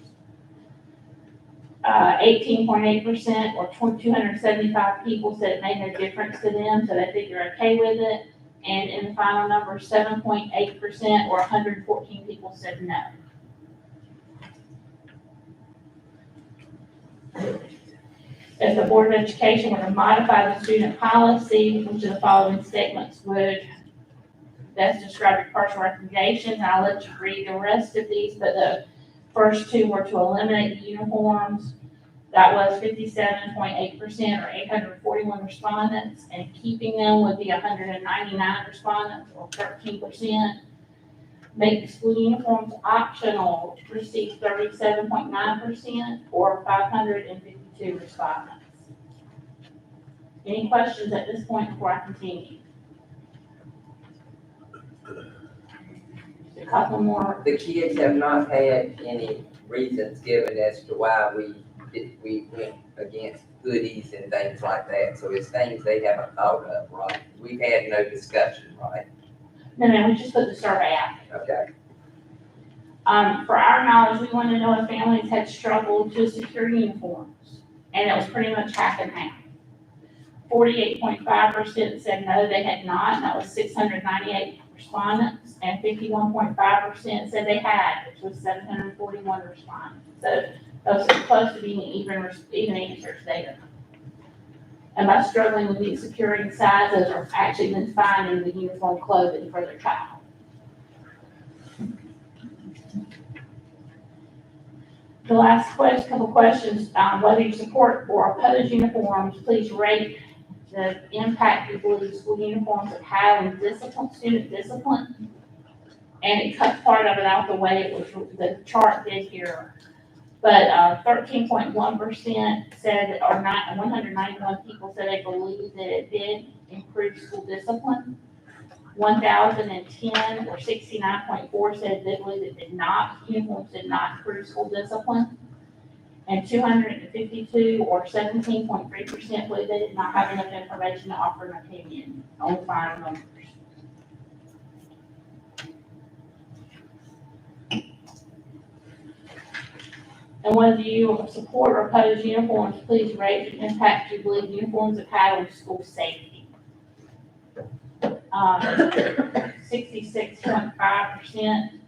18.8%, or 275 people said it made no difference to them, so they think they're okay with it. And in the final number, 7.8%, or 114 people said no. If the Board of Education were to modify the student policy, which of the following statements would that's describing personal recommendations, and I'll let you read the rest of these, but the first two were to eliminate uniforms. That was 57.8% or 841 respondents, and keeping them would be 199 respondents or 13%. Make school uniforms optional, receive 37.9% or 552 respondents. Any questions at this point before I continue? A couple more. The kids have not had any reasons given as to why we went against hoodies and things like that, so it's things they haven't thought of, right? We've had no discussion, right? No, we just put the survey out. Okay. For our knowledge, we wanted to know if families had struggled to secure uniforms, and it was pretty much half and half. 48.5% said no, they had not, and that was 698 respondents, and 51.5% said they had, which was 741 respondents. So those are close to being even answers there. And by struggling with the securing sizes or actually then finding the uniform clothing for their child. The last couple questions, whether you support or oppose uniforms, please rate the impact you believe school uniforms have had on discipline, student discipline. And it cuts part of it out the way it was, the chart did here. But 13.1% said, or 191 people said they believe that it did improve school discipline. 1,010 or 69.4 said they believe it did not, uniforms did not improve school discipline. And 252 or 17.3% believe they did not have enough information to offer an opinion on final numbers. And whether you support or oppose uniforms, please rate the impact you believe uniforms have had on school safety. 66.5%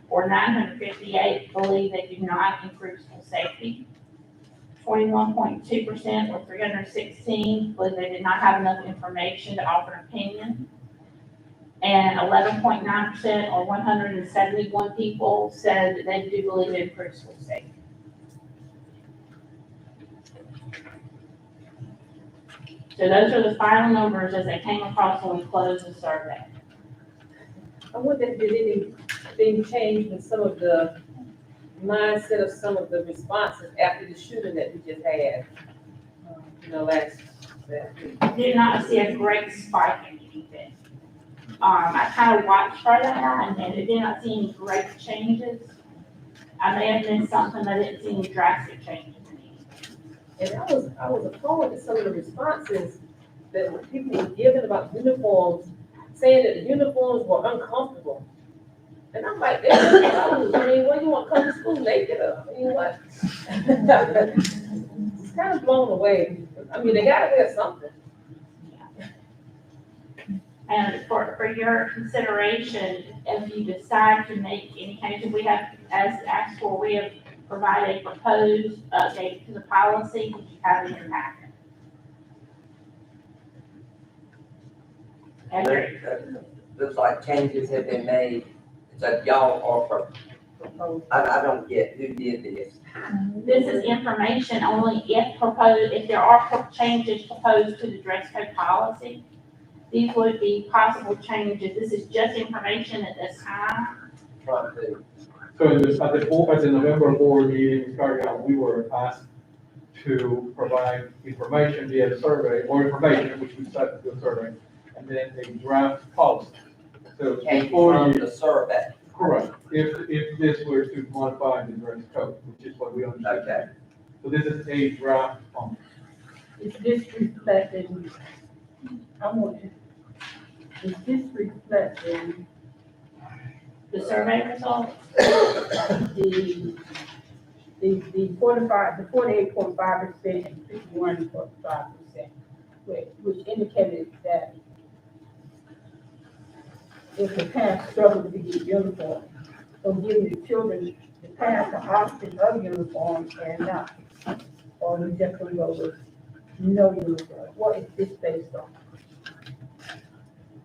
or 958 believe they do not improve school safety. 21.2% or 316 believe they did not have enough information to offer an opinion. And 11.9% or 171 people said that they do believe it improves school safety. So those are the final numbers as they came across when we closed the survey. I wonder if did anything change with some of the mindset of some of the responses after the shooting that we just had, last week. I did not see a great spike in anything. I kind of watched for that and I did not see any great changes. I may have missed something, I didn't see any drastic changes. And I was appalled at some of the responses that people were giving about uniforms, saying that the uniforms were uncomfortable. And I'm like, when you want to come to school naked, I mean, what? It's kind of blown away. I mean, they gotta wear something. And for your consideration, if you decide to make any changes, we have, as asked for, we have provided a proposed update to the policy, which you have in your packet. Looks like changes have been made, so y'all are, I don't get who did this. This is information only if there are changes proposed to the dress code policy. These would be possible changes. This is just information at this time. Trying to. So at the November board meeting, we were asked to provide information via the survey, or information, which we decided to do a survey, and then a draft policy. So Came before from you, the survey. correct, if this were to modify the dress code, which is what we understand. Okay. So this is a draft policy. Is this reflecting, is this reflecting The survey results, the 48.5% and 51.5%, which indicated that if the parents struggle to get uniform, or giving the children, the parents the option of uniform and not, or we just gonna go with no uniform. What is this based on?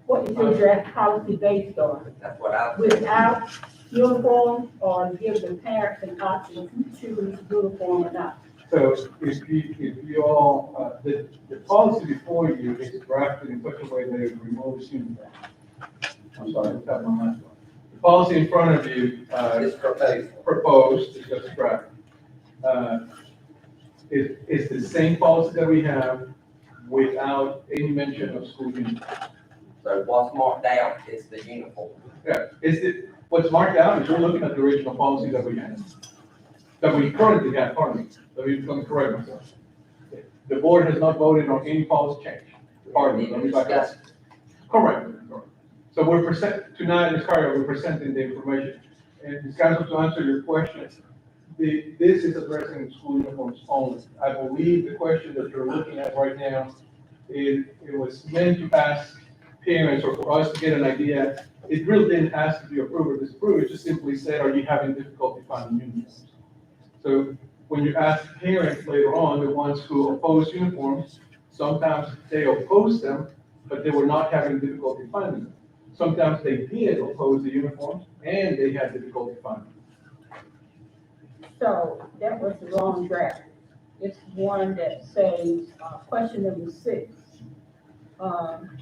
What is your draft policy based on? That's what I. Without uniform or give the parents an option to choose uniform or not? So if you all, the policy before you is drafted in such a way that it removes uniform. I'm sorry, that's my last one. The policy in front of you, It's proposed, is just drafted. It's the same policy that we have without any mention of school uniform. So what's marked out is the uniform. Yeah, what's marked out is you're looking at the original policy that we had, that we currently have, pardon me, let me correct myself. The board has not voted on any policy change. Pardon me, let me back up. Correct. So tonight, Ms. Carrier, we're presenting the information. And Ms. Council, to answer your question, this is addressing school uniforms only. I believe the question that you're looking at right now, it was meant to ask parents or for us to get an idea. It really didn't ask if you approve or disapprove, it just simply said, are you having difficulty finding uniforms? So when you ask parents later on, the ones who oppose uniforms, sometimes they oppose them, but they were not having difficulty finding them. Sometimes they did oppose the uniforms and they had difficulty finding them. So that was the wrong draft. It's one that says, question number 6.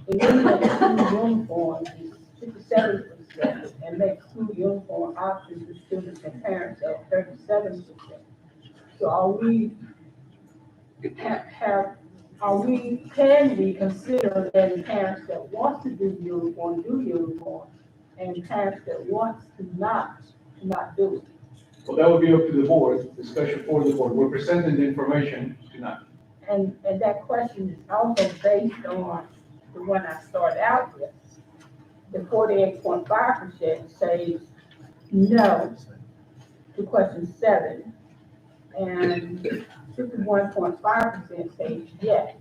Eliminate school uniforms is 57% and make school uniform options for students and parents at 37%. So can we consider letting parents that want to do uniform, and parents that want to not do it? Well, that would be up to the board, discussion for the board. We're presenting the information tonight. And that question is also based on the one I started out with. The 48.5% says no to question 7, and 51.5% says yes.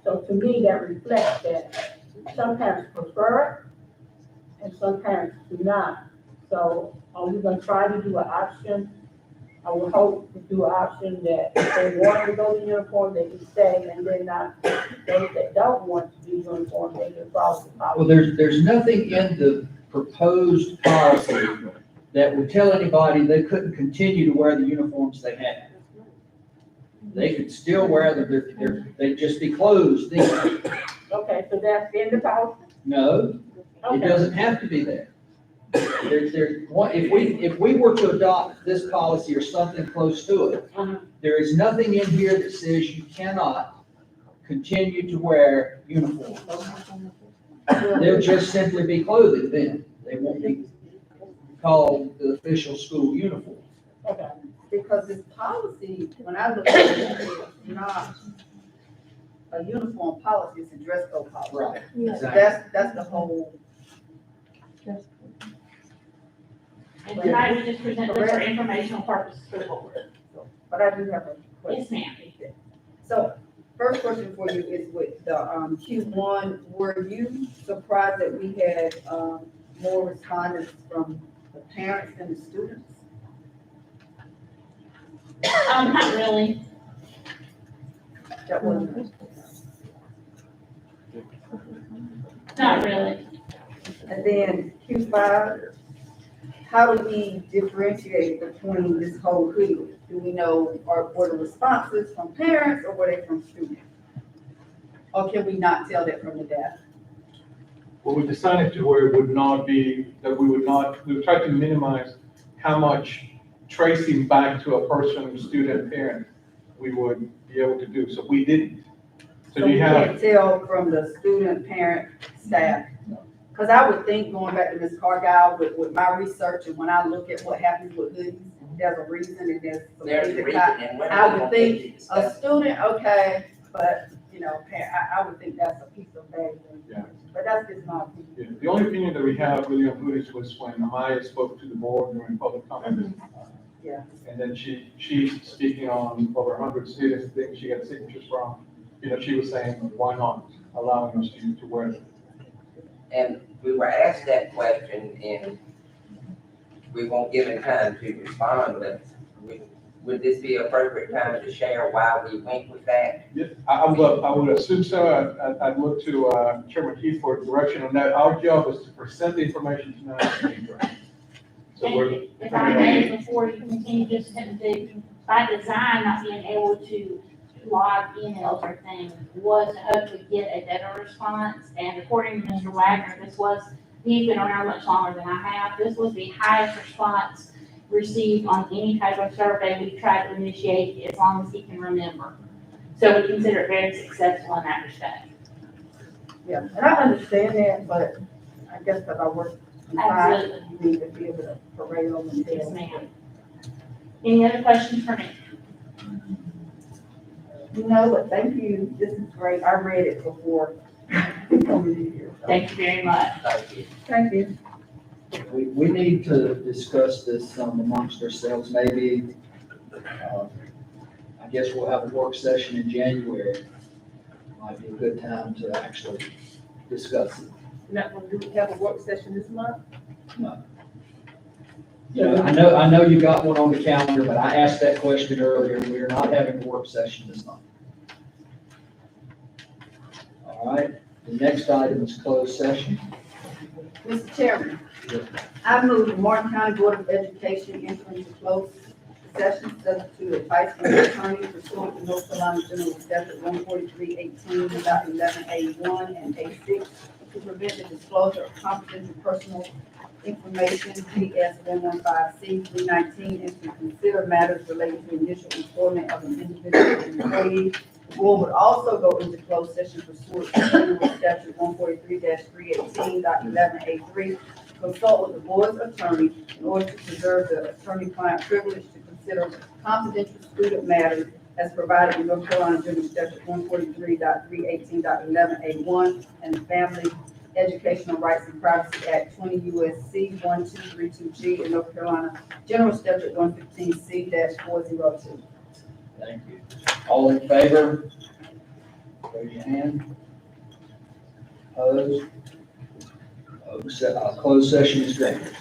So to me, that reflects that some parents prefer it and some parents do not. So are we gonna try to do an option? I would hope to do an option that if they want to go to uniform, they can stay, and then not, those that don't want to do uniform, they can follow the policy. Well, there's nothing in the proposed policy that would tell anybody they couldn't continue to wear the uniforms they had. They could still wear they'd just be closed then. Okay, so that's in the policy? No, it Okay. doesn't have to be there. If we were to adopt this policy or something close to it, there is nothing in here that says you cannot continue to wear uniforms. They'll just simply be clothing then. They won't be called the official school uniform. Okay. Because this policy, when I look at it, it's not a uniform policy, it's a dress code policy. Right. So that's the whole. And tonight we just present this for informational purposes for the board. But I do have a question. Yes, ma'am. So, first question for you is with the, Q1, were you surprised that we had, more respondents from the parents than the students? Not really. That wasn't. Not really. And then Q5, how do we differentiate between this whole group? Do we know, were the responses from parents or were they from students? Or can we not tell that from the data? Well, we decided to where it would not be, that we would try to minimize how much tracing back to a person, student, parent, we would be able to do. So we didn't. So we can't tell from the student, parent, staff? Because I would think, going back to Ms. Cargile, with my research and when I look at what happens with hoodies, there's a reason and there's some There's things a that reason, and when I we would don't think get this a stuff. student, okay, but, I would think that's a piece of bag. Yeah. But that's just my opinion. Yeah, the only opinion that we have really on hoodies was when Amaya spoke to the board during public comment. Yeah. And then she's speaking on over 100 students, I think she got signatures from. She was saying, why not allowing us to wear them? And we were asked that question and we won't give him time to respond, but would this be appropriate time to share why we went with that? Yeah, I would assume so. I'd look to Chairman Keith for direction on that. Our job is to present the information tonight. So we're. If I may, before you continue, just to, by design, not being able to log in and those things was to hopefully get a better response. And according to Mr. Wagner, he's been around much longer than I have. This was the highest response received on any type of survey we've tried to initiate as long as he can remember. So we consider it very successful in that respect. Yeah, and I understand that, but I guess that I work inside, Absolutely. you need to be able to parade over and Yes, tell. ma'am. Any other questions for me? No, but thank you, this is great, I read it before coming here. Thank you very much. Thank you. Thank you. We need to discuss this amongst ourselves, maybe. I guess we'll have a work session in January. Might be a good time to actually discuss it. Not gonna have a work session this month? You know, I know you got one on the calendar, but I asked that question earlier. We are not having a work session this month. All right, the next item is closed session. Mr. Chairman, I move the Martin County Board of Education enter into closed session subject to advice from the attorney pursuant to North Carolina General Statute 143:18.11A1 and A6 to prevent the disclosure of confidential personal information, PS 115C 319, and to consider matters relating to initial employment of an individual employee. The board would also go into closed session pursuant to General Statute 143-318.11A3 to consult with the board's attorney in order to preserve the attorney-client privilege to consider confidential student matters as provided in North Carolina General Statute 143.318.11A1 and the Family Educational Rights and Privacy Act 20 U.S.C. 1232G and North Carolina General Statute 115C-402. Thank you. All in favor? Raise your hand. Opposed? Closed session is granted.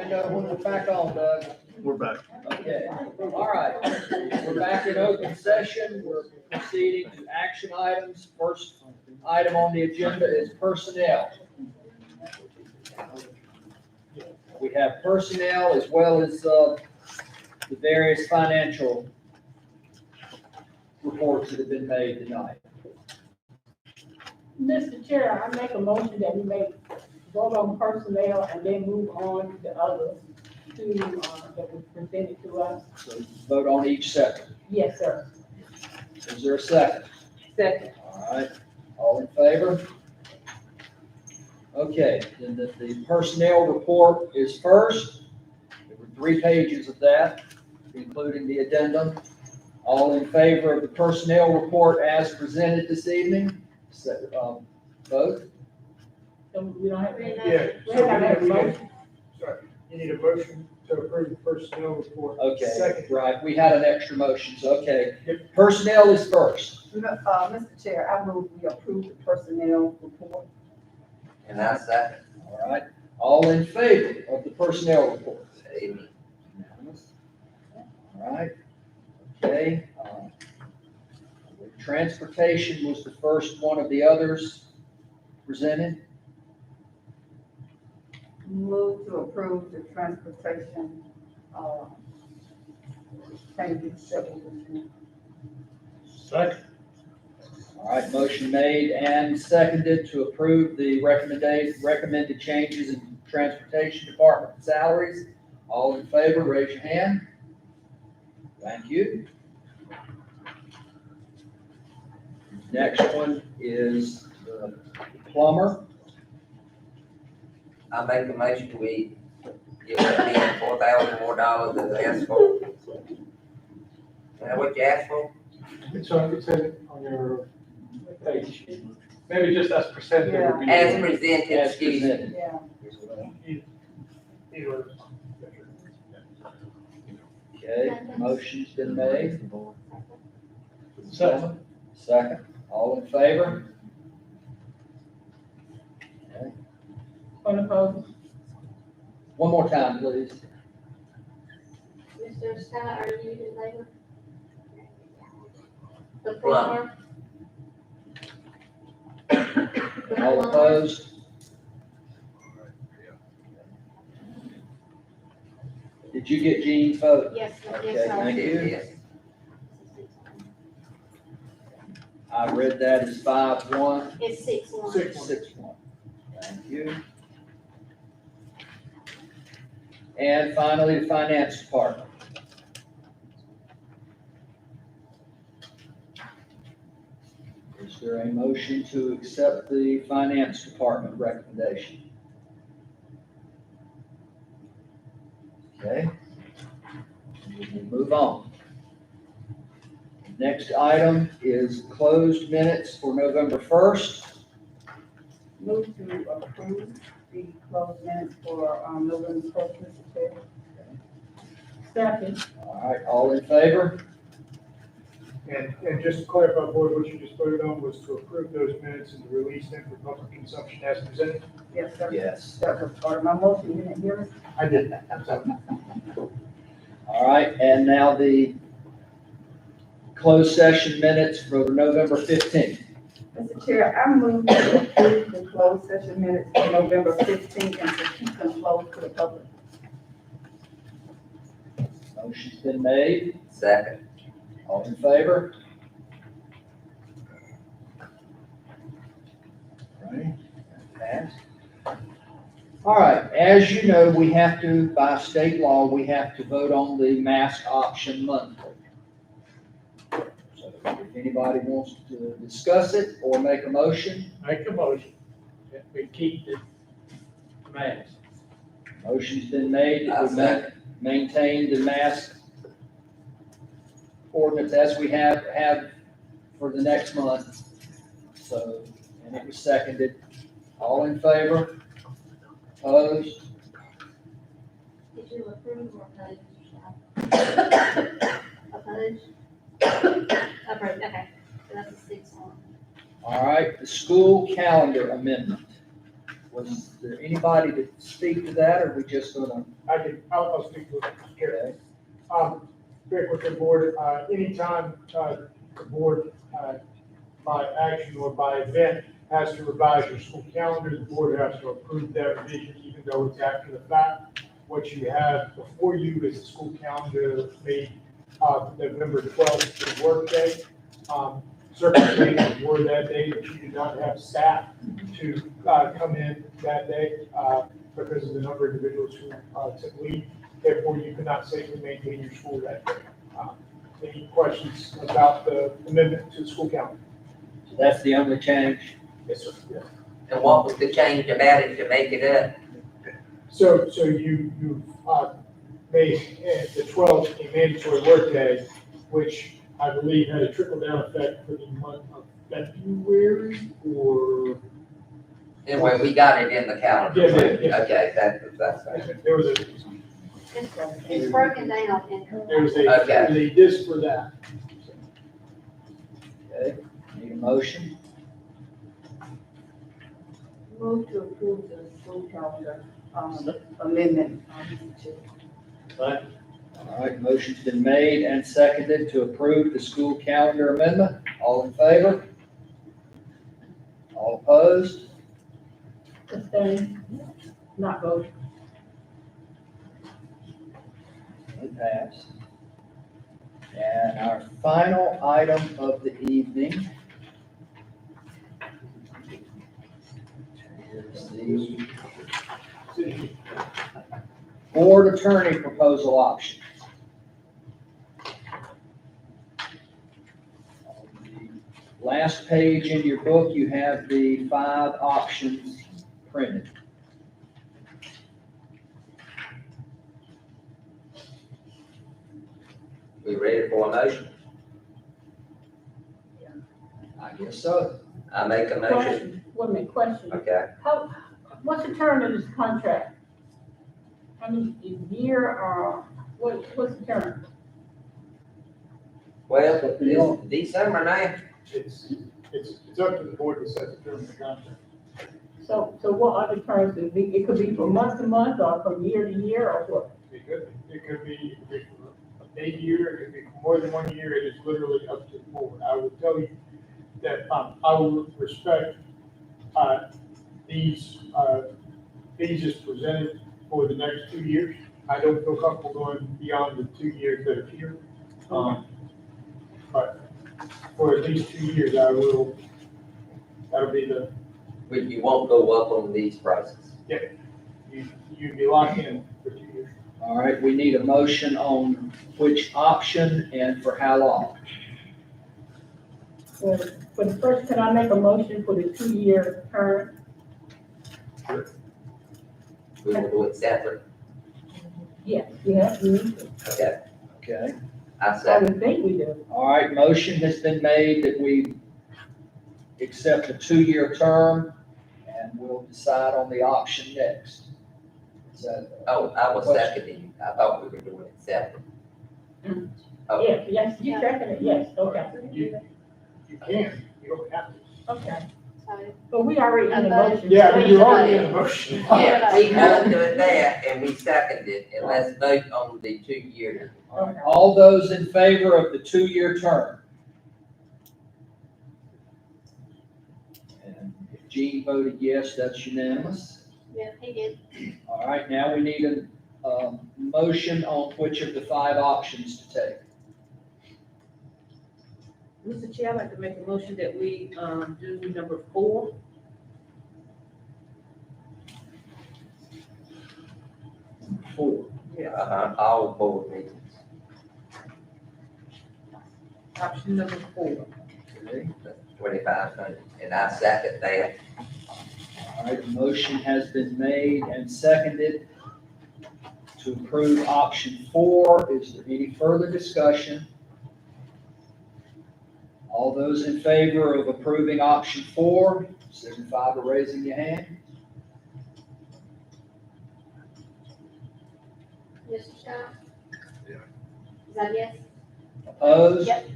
me know when we're back on, Doug. We're back. Okay, all right. We're back in open session. We're proceeding to action items. First item on the agenda is personnel. We have personnel as well as the various financial reports that have been made tonight. Mr. Chair, I make a motion that we make vote on personnel and then move on to the others that was presented to us. So vote on each separate. Yes, sir. Is there a second? Second. All right, all in favor? Okay, then the personnel report is first. There were 3 pages of that, including the addendum. All in favor of the personnel report as presented this evening? Vote? So we don't have. Yeah. We don't have a motion. Sorry, you need a motion to approve the personnel report. Okay, Second. right, we had an extra motion, so, okay. Personnel is first. Mr. Chair, I move we approve the personnel report. And I second. All right, all in favor of the personnel report? Amen. All right, okay. Transportation was the first one of the others presented. Move to approve the transportation, changes that were presented. Second. All right, motion made and seconded to approve the recommended changes in transportation department salaries. All in favor, raise your hand. Thank you. Next one is the plumber. I make a motion, we give them $4,000 more than they asked for. Is that what you asked for? It's on your page. Maybe just as presented. would be- As presented, As excuse me. presented. Yeah. Okay, motion's been made. Second. Second, all in favor? Okay. Opposed? One more time, please. Mr. Scott, are you in favor? The plumber? The All plumber? opposed? Did you get Jean's vote? Yes, Okay, yes, thank sir. you. Yes. I read that as 5-1. It's 6-1. 6-1. Thank you. And finally, the finance department. Is there a motion to accept the finance department recommendation? Okay. We'll move on. Next item is closed minutes for November 1st. Move to approve the closed minutes for, November 1st, Mr. Chair. Second. All right, all in favor? And just to clarify, board, what you just voted on was to approve those minutes and to release them for public consumption as presented? Yes, sir. Yes. That was part of my motion, you didn't hear it? I did that. I'm sorry. All right, and now the closed session minutes for November 15th. Mr. Chair, I move to approve the closed session minutes for November 15th and to keep them closed to the public. Motion's been made. Second. All in favor? All right, passed. All right, as you know, we have to, by state law, we have to vote on the mask option monthly. So if anybody wants to discuss it or make a motion, Make a motion that we keep the mask. motion's been made that we maintain the mask ordinance as we have for the next month. So, and it was seconded. All in favor? Opposed? Did you approve or oppose, Mr. Scott? Oppose? Approved, okay. So that's a 6-1. All right, the school calendar amendment. Was there anybody to speak to that, or are we just gonna? I'll speak to it, Mr. Chair. Very quickly, board, anytime, the board, by action or by event, has to revise your school calendar, the board has to approve that revision, even though it's after the fact. What you have before you is the school calendar made, November 12th, the work day. Circumstances were that day that you did not have staff to, come in that day, because of the number of individuals who, took leave. Therefore, you could not safely maintain your school that day. Any questions about the amendment to the school calendar? So that's the only change? Yes, sir. Yes. And what was the change about it to make it up? So you made the 12th a mandatory workday, which I believe had a trickle-down effect for the month of February, or? Anyway, we got it in the calendar. Yes, yes. Okay, that's right. There was It's broken down in. a disc for that. Okay, need a motion? Move to approve the school calendar, amendment. All right, motion's been made and seconded to approve the school calendar amendment. All in favor? All opposed? Abstain, not vote. It passed. And our final item of the evening is the board attorney proposal option. Last page in your book, you have the 5 options printed. We ready for a motion? I guess so. I make a motion. Question, wait a minute, question. Okay. What's the term of this contract? I mean, a year or, what's the term? Well, it's December now. It's up to the board to set the term of the contract. So what other terms, it could be from month to month, or from year to year, or what? It could be for a year, it could be for more than 1 year, it is literally up to the board. I will tell you that, I will respect, these as presented for the next 2 years. I don't feel comfortable going beyond the 2 years that are here. But for at least 2 years, that'll be the, But you won't go up on these prices. you'd be locked in for 2 years. All right, we need a motion on which option and for how long. For the first, can I make a motion for the 2-year term? We will do it separate. Yes, yes, we need to. Okay. Okay. I I second. would think we do. All right, motion has been made that we accept a 2-year term, and we'll decide on the option next. Is that? Oh, I was seconding. I thought we were doing it separate. Mm. Oh. Yes, you second it, yes, okay. You can, you don't have to. Okay, So, but we already in the motion. Yeah, you're already in the motion. Yeah, we moved to that and we seconded, and let's vote on the 2-year. All right, all those in favor of the 2-year term? And if Gene voted yes, that's unanimous. yeah, he did. All right, now we need a motion on which of the 5 options to take. Mr. Chair, I'd like to make a motion that we, do number 4. All board meetings. Option number 4. Okay. 2,500, and I second that. All right, the motion has been made and seconded to approve option 4. Is there any further discussion? All those in favor of approving option 4, signify by raising your hand. Mr. Scott? Yeah. Is that yes? Opposed? Yep.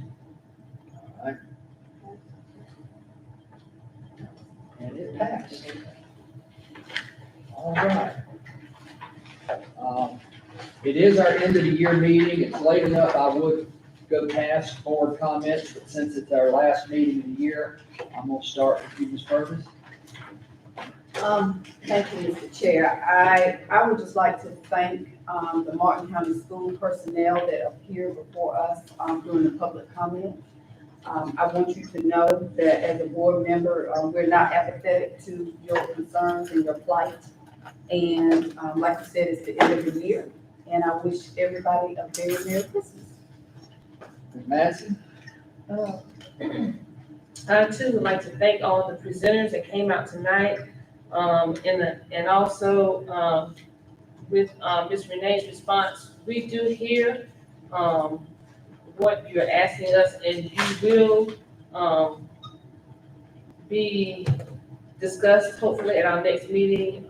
All right. And it passed. All right. It is our end of the year meeting. It's late enough. I would go past board comments, but since it's our last meeting of the year, I'm gonna start with you, Ms. Purvis. Thank you, Mr. Chair. I would just like to thank, the Martin County School personnel that appeared before us, during the public comment. I want you to know that as a board member, we're not apathetic to your concerns and your plight. And, like you said, it's the end of the year, and I wish everybody a very Merry Christmas. Ms. Madison? I too would like to thank all of the presenters that came out tonight, and also, with, Ms. Renee's response, we do hear, what you're asking us, and you will, be discussed hopefully at our next meeting.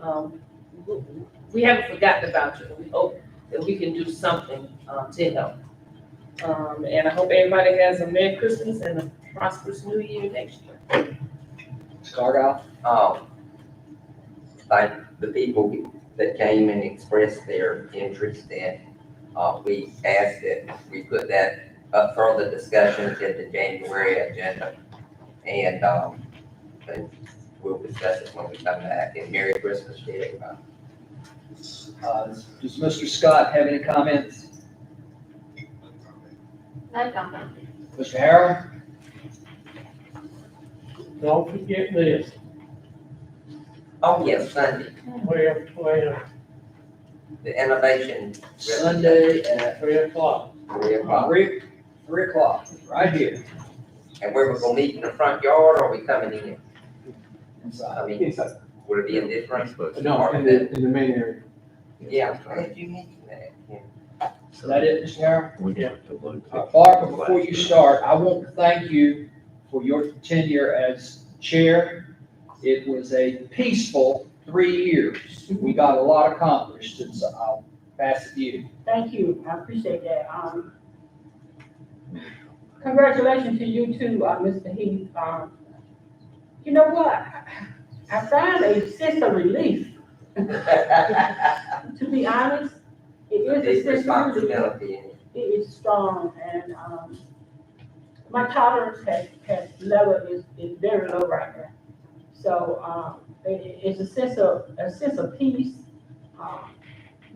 We haven't forgotten about you, we hope that we can do something, to help. And I hope everybody has a Merry Christmas and a prosperous New Year next year. Ms. Cargile? Thank the people that came and expressed their interest in, we asked that we put that up further discussions in the January agenda. And we'll discuss it when we come back. And Merry Christmas to everybody. Does Mr. Scott have any comments? No comment. Mr. Harrell? Don't forget this, Oh, yes, Sunday, 12, the innovation. Sunday at 3:00. 3:00. 3 o'clock, right here. And where we're gonna meet in the front yard, or are we coming in? Inside. I mean, Inside. would it be in this front? No, in the main area. Yeah, I'm glad you mentioned that. Yeah. Is that it, Mr. Harrell? Yeah. Barbara, before you start, I want to thank you for your tenure as chair. It was a peaceful 3 years. We got a lot accomplished, and so I'll pass it to you. Thank you, I appreciate that. Congratulations to you too, Mr. Heath. You know what? I found a sense of relief. To be honest, it is a Big sense of relief. responsibility. It is strong, and, my tolerance has level is very low right now. So, it's a sense of peace.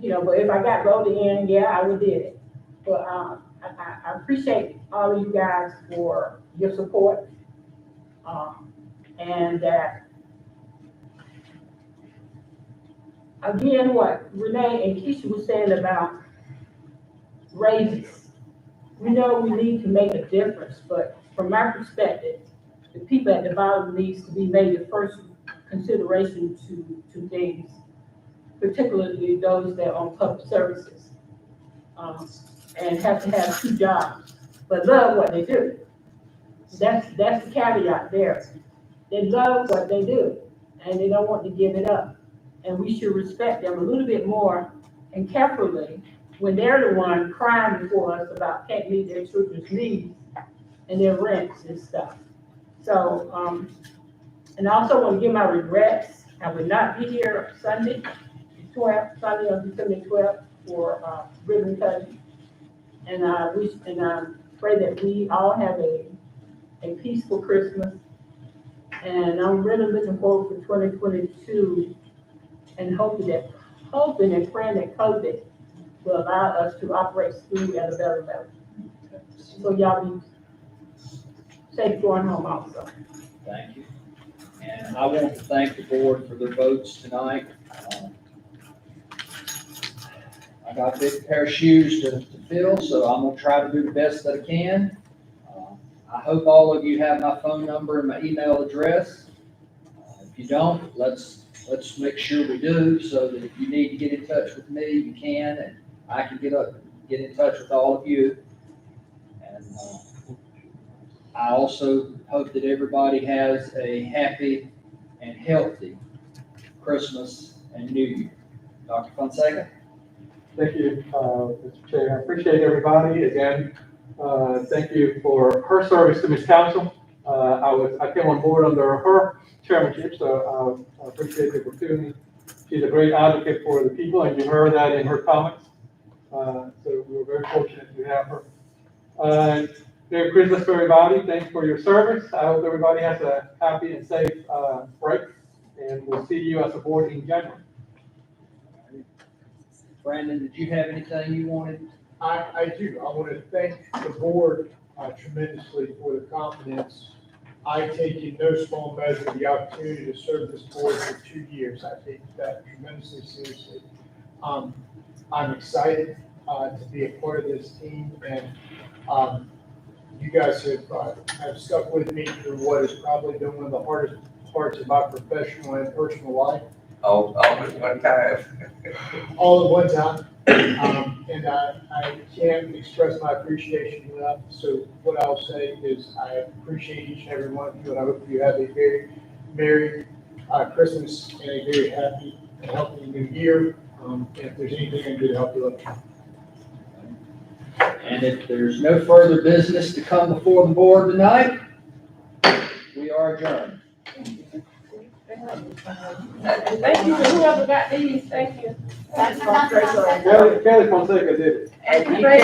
You know, but if I got voted in, yeah, I would did it. But, I appreciate all of you guys for your support. And that, again, what Renee and Keisha was saying about raises. We know we need to make a difference, but from my perspective, the people at the bottom needs to be made the first consideration to things, particularly those that are on public services, and have to have 2 jobs, but love what they do. That's the caveat there. They love what they do, and they don't want to give it up. And we should respect them a little bit more and carefully when they're the one crying before us about can't meet their children's needs and their rents and stuff. So, and I also want to give my regrets. I would not be here Sunday on December 12th for ribbon cutting. And I pray that we all have a peaceful Christmas. And I'm really looking forward for 2022 and hoping and praying that COVID will allow us to operate school at a better level. So y'all be safe going home also. Thank you. And I want to thank the board for their votes tonight. I got a big pair of shoes to fill, so I'm gonna try to do the best that I can. I hope all of you have my phone number and my email address. If you don't, let's make sure we do, so that if you need to get in touch with me, you can, and I can get in touch with all of you. And I also hope that everybody has a happy and healthy Christmas and New Year. Dr. Fonseca? Thank you, Mr. Chair. I appreciate everybody. Again, thank you for her service to Ms. Council. I came on board under her chairmanship, so I appreciate the opportunity She's a great advocate for the people, and you heard that in her comments. So we were very fortunate to have her. Merry Christmas to everybody. Thanks for your service. I hope everybody has a happy and safe break, and we'll see you as a board in January. Brandon, did you have anything you wanted? I do. I want to thank the board tremendously for the confidence. I take in no small measure the opportunity to serve this board for 2 years. I take that tremendously seriously. I'm excited to be a part of this team, and you guys have stuck with me through what has probably been one of the hardest parts of my professional and personal life. All at one time. All at one time. And I can't express my appreciation enough. So what I'll say is I appreciate each and every one of you, and I hope you have a very Merry Christmas and a very happy and healthy new year. And if there's anything I can do to help you, let me know. And if there's no further business to come before the board tonight, we are adjourned. Thank you to whoever got these, thank you. Kelly Fonseca did it. And